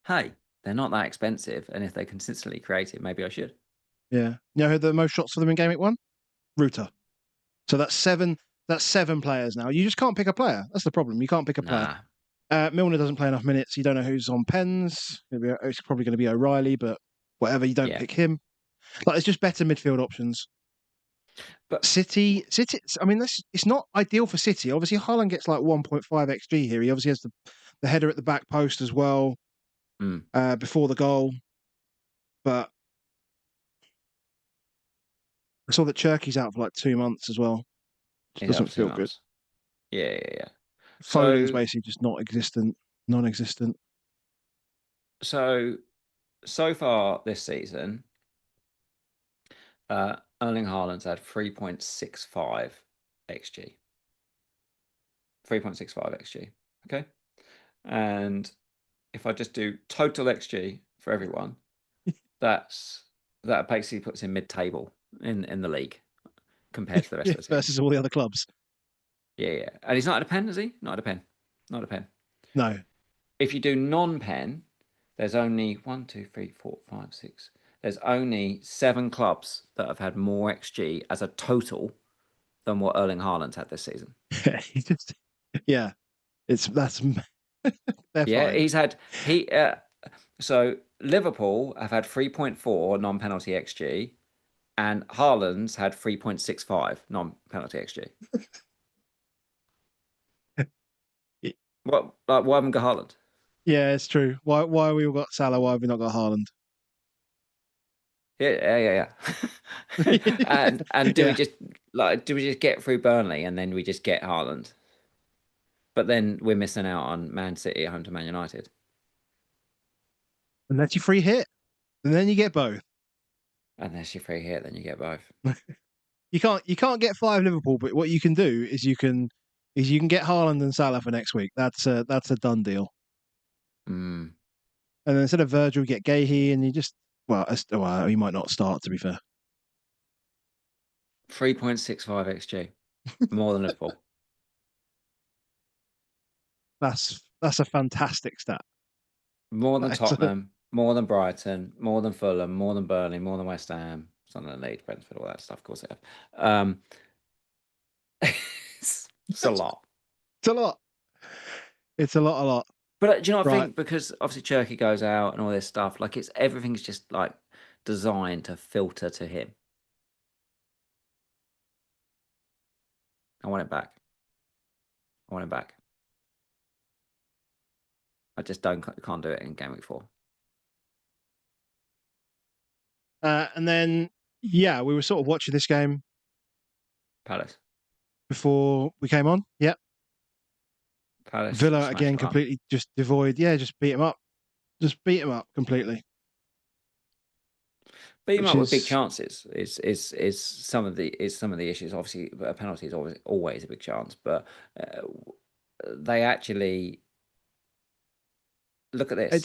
hey, they're not that expensive, and if they consistently create it, maybe I should. Yeah. You know who the most shots for them in Gameweek 1? Ruta. So that's seven. That's seven players now. You just can't pick a player. That's the problem. You can't pick a player. Nah, Milner doesn't play enough minutes. You don't know who's on pens. Maybe it's probably going to be O'Reilly, but whatever. You don't yeah, pick him. Like, there's just better midfield options. but City. I mean, it's not ideal for City. Obviously, Haaland gets like 1.5 xG here. He obviously has the header at the back post as well mm, before the goal. But I saw that Cherky's out for like 2 months as well. Which he's out doesn't for two feel good. months. Yeah. Foden's So basically just not existent, non-existent. so so far this season, Erling Haaland's had 3.65 xg. 3.65 xg. Okay, and if I just do total XG for everyone, that basically puts him mid-table in the league compared to the rest of the teams. Versus all the other clubs. Yeah. And he's not at a pen, is he? Not at a pen. Not a pen. No. If you do non-pen, there's only 1, 2, 3, 4, 5, 6. There's only 7 clubs that have had more XG as a total than what Erling Haaland's had this season. Yeah, that's they're fine. He's had so Liverpool have had 3.4 non-penalty XG, and Haaland's had 3.65 non-penalty XG. What? Like, why haven't we got Haaland? Yeah, it's true. Why have we all got Salah? Why have we not got Haaland? Yeah. and do we just get through Burnley and then we just get Haaland? But then we're missing out on Man City at home to Man United. Unless you free hit, and then you get both. Unless you free hit, then you get both. You can't get 5 Liverpool, but what you can do is you can get Haaland and Salah for next week. That's a done deal. Mm. And then instead of Virgil, you get Gahey, and you just he might not start, to be fair. 3.65 XG, more than Liverpool. That's a fantastic stat. More than Tottenham, more than Brighton, more than Fulham, more than Burnley, more than West Ham, Sunderland, Leeds, Brentford, all that stuff. Of course, they have. It's a lot. It's a lot. It's a lot. But do you know what I think? Because obviously Cherky goes out and all this stuff, like everything's just like designed to filter to him. I want it back. I just can't do it in Gameweek 4. And then we were sort of watching this game. Palace. Before we came on, yeah. Palace. Villa again, completely just devoid. Yeah, just beat him up. Just beat him up completely. Beat him up with big chances is some of the issues. Obviously, a penalty is always a big chance, but they actually look at this. It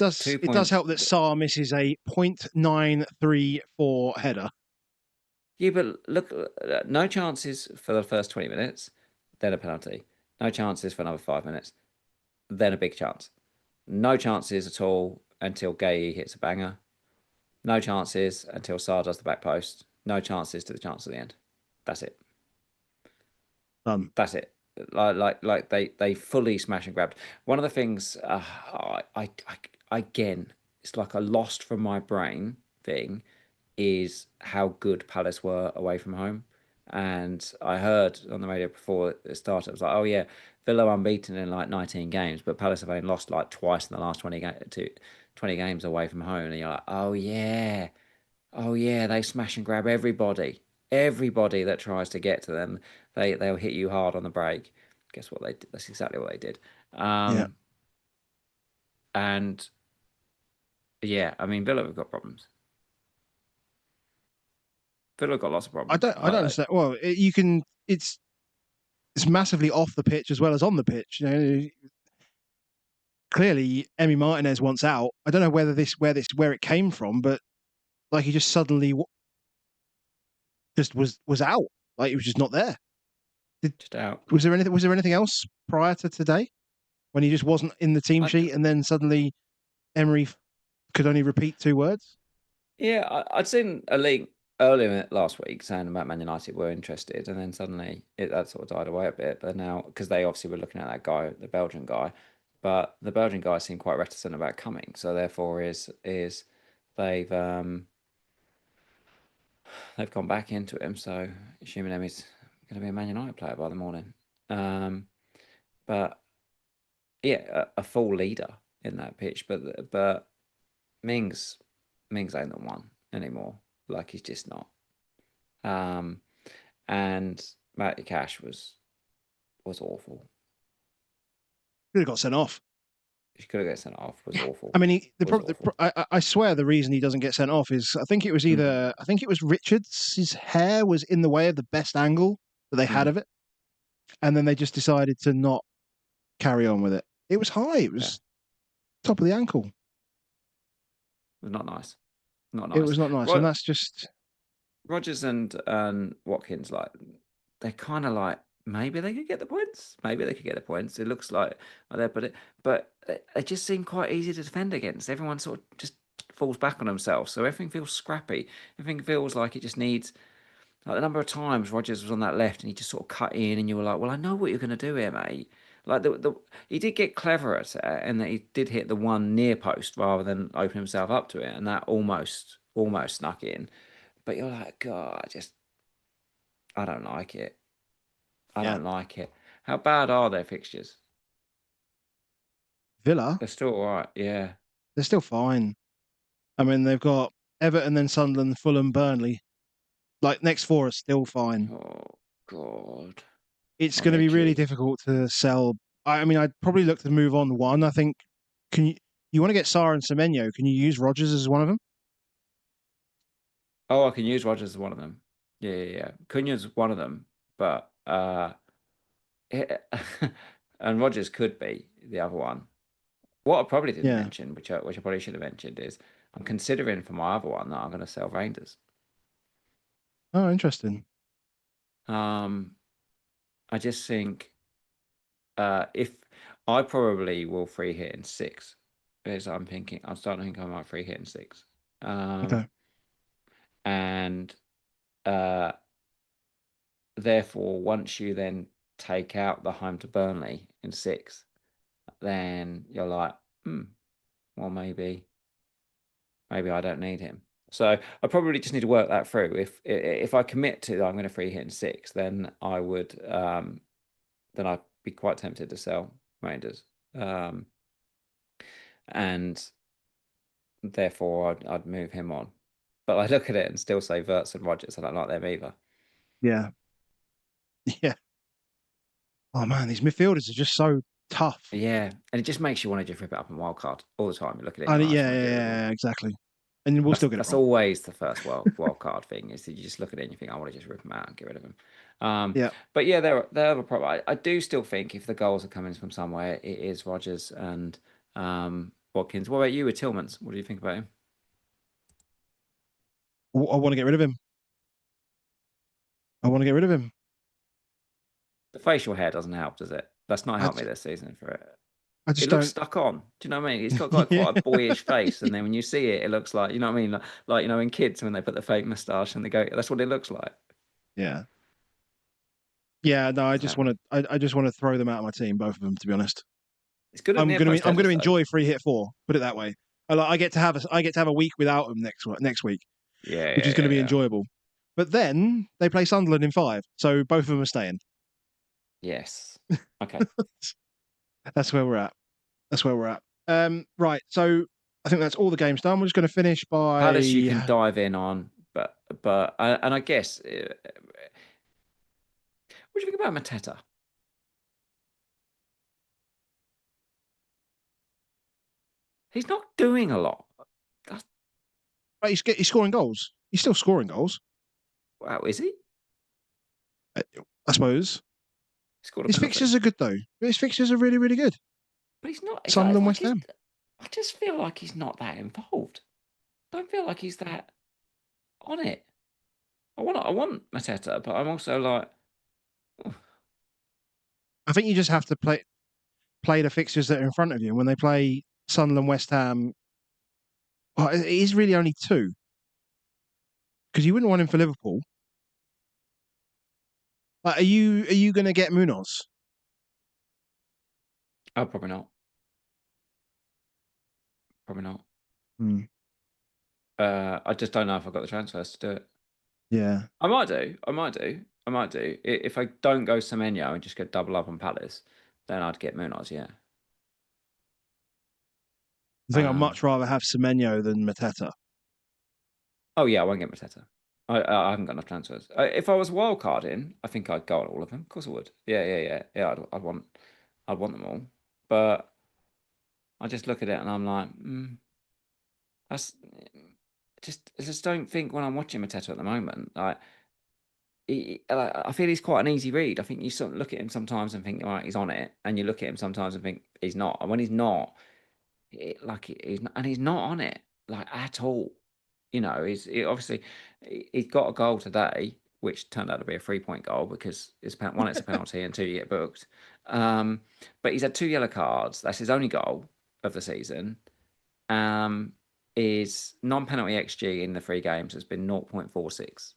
does help that Saar misses a .934 header. Yeah, but look, no chances for the first 20 minutes, then a penalty. No chances for another 5 minutes, then a big chance. No chances at all until Gahey hits a banger. No chances until Saar does the back post. No chances to the chance at the end. That's it. That's it. Like they fully smash and grabbed. One of the things, again, it's like a lost from my brain thing, is how good Palace were away from home. And I heard on the radio before it started, it was like, oh yeah, Villa unbeaten in like 19 games, but Palace have only lost like twice in the last 20 games away from home. And you're like, oh yeah, they smash and grab everybody. Everybody that tries to get to them, they'll hit you hard on the break. Guess what they did? That's exactly what they did. And yeah, I mean, Villa have got problems. Villa have got lots of problems. I don't understand. Well, it's massively off the pitch as well as on the pitch. You know, clearly Emi Martinez wants out. I don't know where it came from, but like he just suddenly just was out. Like he was just not there. Just out. Was there anything else prior to today when he just wasn't in the team sheet, and then suddenly Emery could only repeat 2 words? Yeah, I'd seen a link earlier last week saying about Man United were interested, and then suddenly that sort of died away a bit. But now, because they obviously were looking at that guy, the Belgian guy, but the Belgian guy seemed quite reticent about coming. So therefore, they've gone back into him. So assuming Emmy's going to be a Man United player by the morning. But yeah, a full leader in that pitch. But Mings ain't the one anymore. Like he's just not. And Matty Cash was awful. Could have got sent off. He could have got sent off. Was awful. I mean, I swear the reason he doesn't get sent off is I think it was Richards. His hair was in the way of the best angle that they had of it, and then they just decided to not carry on with it. It was high. It was top of the ankle. It was not nice. Not It nice. was not nice, and that's just Rodgers and Watkins, like they're kind of like maybe they could get the points. Maybe they could get the points. It looks like that, but they just seem quite easy to defend against. Everyone sort of just falls back on themselves, so everything feels scrappy. Everything feels like it just needs. Like the number of times Rodgers was on that left and he just sort of cut in, and you were like, "Well, I know what you're going to do here, mate." Like he did get clever at it, and that he did hit the one near post rather than open himself up to it, and that almost snuck in. But you're like, God, I don't like it. I yeah. don't like it. How bad are their fixtures? Villa, They're still all right. Yeah. they're still fine. I mean, they've got Everton, then Sunderland, Fulham, Burnley. Like next four are still fine. Oh God. It's Are going to they be really cheap? difficult to sell. I mean, I'd probably look to move on one. I think. Can you want to get Sarr and Semenyo? Can you use Rodgers as one of them? Oh, I can use Rodgers as one of them. Yeah, yeah, yeah. Cunha's one of them, but it, and Rodgers could be the other one. What I probably didn't Yeah. mention, which I probably should have mentioned, is I'm considering for my other one that I'm going to sell Reinders. Oh, interesting. Um, I just think if I probably will free hit in six, is I'm thinking I'm starting to think I might free hit in six. Okay. And uh, therefore, once you then take out the home to Burnley in six, then you're like, well, maybe I don't need him. So I probably just need to work that through. If I commit to I'm going to free hit in six, then I would then I'd be quite tempted to sell Rangers, and therefore I'd move him on. But I look at it and still say Verts and Rodgers. I don't like them either. Yeah. Yeah. Oh man, these midfielders are just so tough. Yeah, and it just makes you want to just rip it up in wildcard all the time. You look at it, and And you're like, I just yeah, want to get rid of them. yeah, exactly. And we'll still get it That's wrong. always the first wild card thing is that you just look at it and you think, I want to just rip them out and get rid of them. Yeah. But yeah, they're a problem. I do still think if the goals are coming from somewhere, it is Rodgers and Watkins. What about you with Tillmans? What do you think about him? I want to get rid of him. I want to get rid of him. The facial hair doesn't help, does it? That's not I, helped me this season for it. I It just looks don't. stuck on. Do you know what I mean? He's got Yeah. quite a boyish face, and then when you see it, it looks like, you know what I mean? Like you know, in kids when they put the fake moustache and they go, that's what it looks like. Yeah. Yeah. No, I I just don't know. want to. I just want to throw them out of my team, both of them. To be honest, It's good at near post I'm gonna headers though. enjoy free hit four. Put it that way. I get to have a week without them next week, Yeah, which yeah, is going to yeah, be yeah. enjoyable. But then they play Sunderland in five, so both of them are staying. Yes. Okay. That's where we're at. That's where we're at. Right. So I think that's all the games done. We're just going to finish Palace you by. can dive in on, but and I guess what do you think about Mateta? He's not doing a lot. That's, He's scoring goals. He's still scoring goals. wow, is he? uh, I suppose. He scored a His penalty, fixtures are good though. His fixtures are really, really good. but he's not. It's Sunderland, like West he's. Ham. I just feel like he's not that involved. I don't feel like he's that on it. I want Mateta, but I'm also like, oh, I think you just have to play the fixtures that are in front of you. When they play Sunderland, West Ham, well, it is really only two because you wouldn't want him for Liverpool. Like, are you going to get Munoz? oh, probably not. Probably not. Hmm. I just don't know if I've got the transfers to do it. Yeah. I might do. I might do. I might do. If I don't go Semenyo and just go double up on Palace, then I'd get Munoz, yeah. I think I'd Um, much rather have Semenyo than Mateta. oh yeah, I won't get Mateta. I haven't got enough transfers. If I was wild carding, I think I'd go on all of them. Of course I would. Yeah, yeah, yeah, yeah. I'd want them all. But I just look at it and I'm like, that's I just don't think when I'm watching Mateta at the moment, like I feel he's quite an easy read. I think you sort of look at him sometimes and think, all right, he's on it, and you look at him sometimes and think he's not. And when he's not, he's not on it like at all. Obviously he's got a goal today, which turned out to be a 3-point goal because it's a penalty and 2 you get booked. But he's had 2 yellow cards. That's his only goal of the season. His non-penalty XG in the 3 games has been 0.46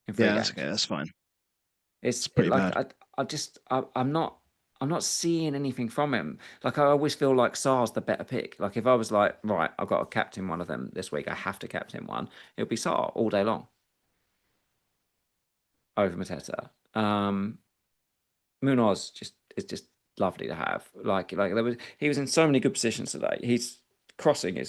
in 3 games. Okay, that's fine. It's pretty bad. I'm not seeing anything from him. Like, I always feel like Sar's the better pick. Like, if I was like, right, I've got to captain one of them this week, I have to captain one, it would be Sar all day long over Mateta. Munoz is just lovely to have. He was in so many good positions today. His crossing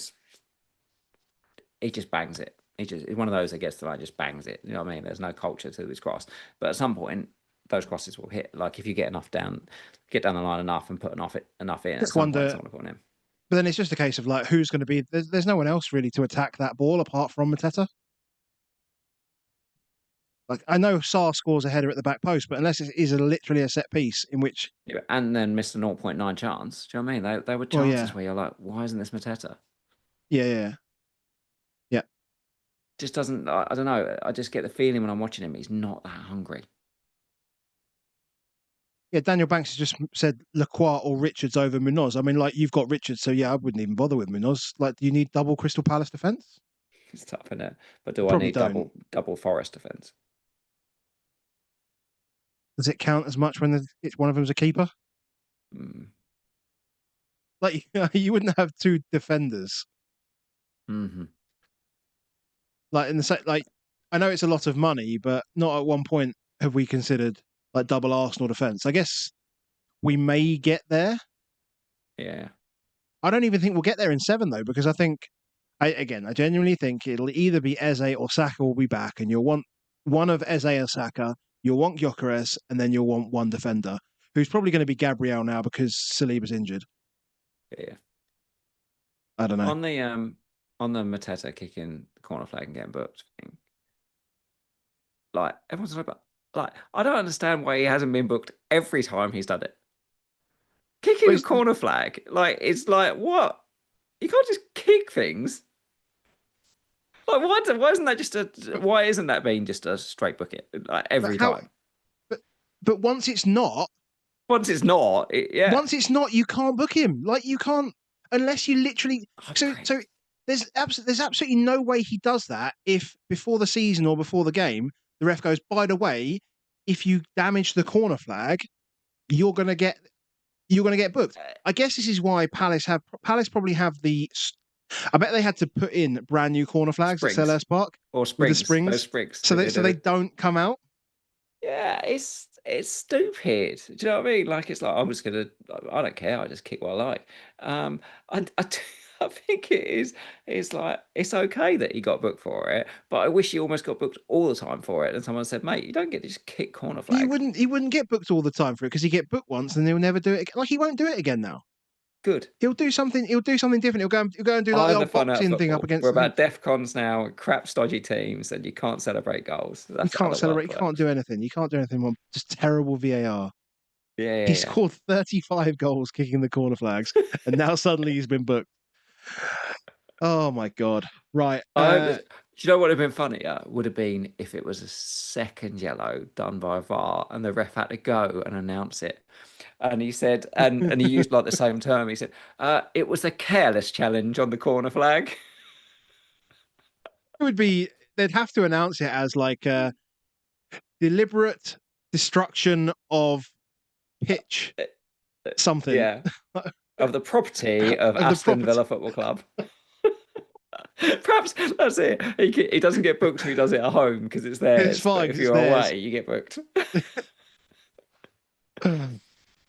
he just bangs it. He's one of those that gets to the line, just bangs it. You know what I mean? There's no culture to his cross. But at some point, those crosses will hit. Like, if you get down the line enough and put enough in, Just wonder. But then it's just a case of like, who's going to be? There's no one else really to attack that ball apart from Mateta. Like, I know Sarr scores a header at the back post, but unless it is literally a set piece in which... Yeah, and then missed a 0.9 chance. Do you know what I mean? There were chances where you're like, why isn't this Mateta? Yeah. Just doesn't... I don't know. I just get the feeling when I'm watching him, he's not that hungry. Yeah, Daniel Banks has just said Lacroix or Richards over Munoz. I mean, like, you've got Richards, so yeah, I wouldn't even bother with Munoz. Like, do you need double Crystal Palace defence? It's tough, isn't it? But do I need double Forest defence? Does it count as much when it's one of them's a keeper? Like, you wouldn't have 2 defenders. Mm-hmm. Like, I know it's a lot of money, but not at one point have we considered like double Arsenal defence. I guess we may get there. Yeah. I don't even think we'll get there in 7 though, because I think, I genuinely think it'll either be Eze or Saka will be back, and you'll want one of Eze or Saka, you'll want Gyökeres, and then you'll want one defender, who's probably going to be Gabriel now because Saliba's injured. Yeah. I don't know. On the Mateta kicking the corner flag and getting booked thing, like, everyone's talking about, like, I don't understand why he hasn't been booked every time he's done it. Kicking a corner flag, like, it's like, what? You can't just kick things. Like, why isn't that being just a straight book it like every time? But once it's not, once it's not, you can't book him. Like, you can't unless you literally. So there's absolutely no way he does that if before the season or before the game the ref goes, by the way, if you damage the corner flag, you're gonna get booked. I guess this is why Palace probably have I bet they had to put in brand new corner flags at Selhurst Park or springs, with the springs, those sprigs, so they don't come out. Yeah, it's stupid. Do you know what I mean? Like, it's like, I don't care. I just kick what I like. I think it is. It's like, it's okay that he got booked for it, but I wish he almost got booked all the time for it. And someone said, mate, you don't get to just kick corner flags. He wouldn't get booked all the time for it because he get booked once and he'll never do it again. Like, he won't do it again now. Good. He'll do something different. He'll go and do like the old boxing thing up against. We're about DefCons now, crap stodgy teams, and you can't celebrate goals. You can't celebrate. You can't do anything. You can't do anything on just terrible VAR. Yeah. He scored 35 goals kicking the corner flags, and now suddenly he's been booked. Oh my god! Right. Do you know what would have been funnier? Would have been if it was a second yellow done by VAR, and the ref had to go and announce it. And he said, and he used like the same term. He said, it was a careless challenge on the corner flag. It would be, they'd have to announce it as like deliberate destruction of pitch something. Yeah. Of the property of Aston Villa Football Club. Perhaps that's it. He doesn't get booked if he does it at home because it's theirs. It's fine. If you're away, you get booked.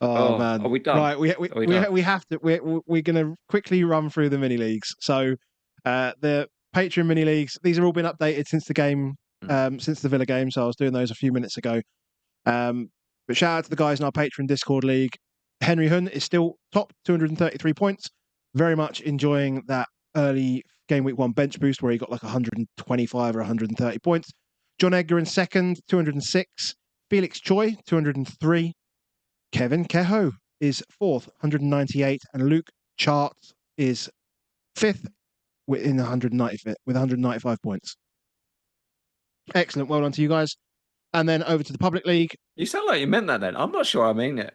Oh man! Are we done? Right, we have to. We're going to quickly run through the mini leagues. So, the Patreon mini leagues. These have all been updated since the game, since the Villa game. So I was doing those a few minutes ago. But shout out to the guys in our Patreon Discord league. Henry Hun is still top, 233 points. Very much enjoying that early game week 1 bench boost where he got like 125 or 130 points. John Edgar in second, 206. Felix Choi, 203. Kevin Kehoe is 4th, 198, and Luke Chart is 5th with 195 points. Excellent. Well done to you guys. And then over to the public league. You sound like you meant that then. I'm not sure I mean it.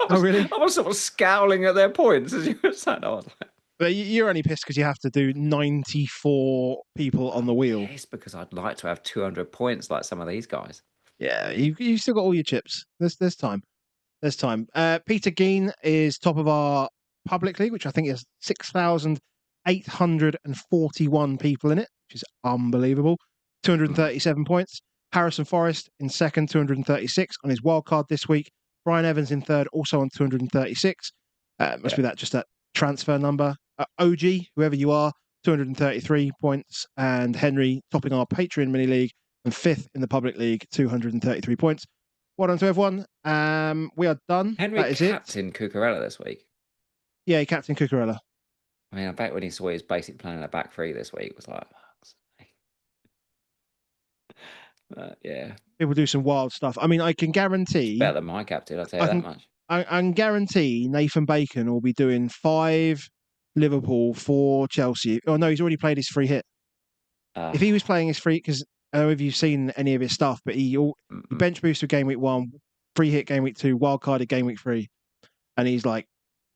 Really? I was sort of scowling at their points as you were saying. I was like, but you're only pissed because you have to do 94 people on the wheel. Yes, because I'd like to have 200 points like some of these guys. Yeah, you still got all your chips. There's time. There's time. Peter Geen is top of our public league, which I think is 6,841 people in it, which is unbelievable. 237 points. Harrison Forrest in second, 236 on his wildcard this week. Brian Evans in third, also on 236. Must be just that transfer number. OG, whoever you are, 233 points. And Henry topping our Patreon mini league and 5th in the public league, 233 points. Well done to everyone. We are done. Henry that is captained Cucurella this week. Yeah, he captained Cucurella. I mean, I bet when he saw he was basically playing a back three this week, it was like, yeah. People do some wild stuff. I mean, I can guarantee... It's better than my captain, I'll tell you that much. I can guarantee Nathan Bacon will be doing 5 Liverpool, 4 Chelsea. Oh, no, he's already played his free hit. If he was playing his free... Because I don't know if you've seen any of his stuff, but he bench boosted game week 1, free hit game week 2, wild carded game week 3, and he's like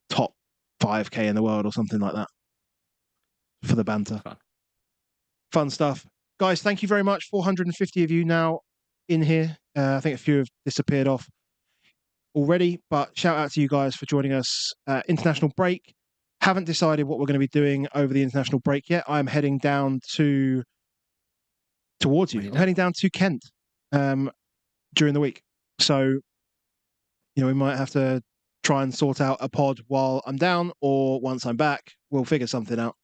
top 5k in the world or something like that for the banter. Fun stuff. Guys, thank you very much. 450 of you now in here. I think a few have disappeared off already, but shout out to you guys for joining us. International break. Haven't decided what we're going to be doing over the international break yet. I'm heading down towards you. I'm heading down to Kent during the week. So, we might have to try and sort out a pod while I'm down, or once I'm back, we'll figure something out.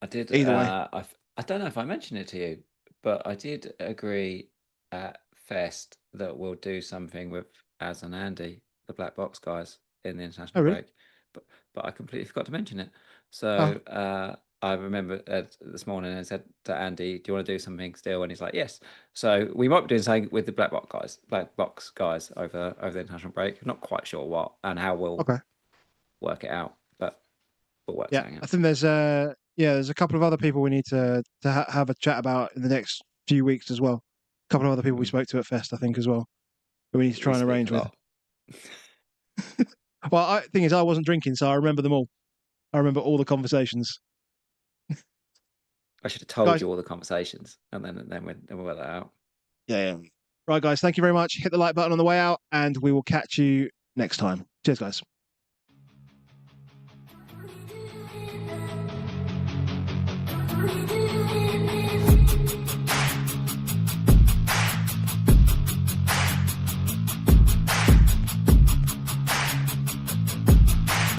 I did. Either way. I don't know if I mentioned it to you, but I did agree at Fest that we'll do something with Az and Andy, the Black Box guys, in the international break. But I completely forgot to mention it. So I remember this morning and said to Andy, "Do you want to do something still?" And he's like, "Yes." So we might be doing something with the Black Box guys over the international break. Not quite sure what and how we'll work it out, but we'll work something out. I think there's a couple of other people we need to have a chat about in the next few weeks as well. A couple of other people we spoke to at Fest, I think, as well. But we need to try and arrange with. Well, thing is, I wasn't drinking, so I remember them all. I remember all the conversations. I should have told you all the conversations, and then we'll work that out. Yeah. Right, guys. Thank you very much. Hit the like button on the way out, and we will catch you next time. Cheers, guys.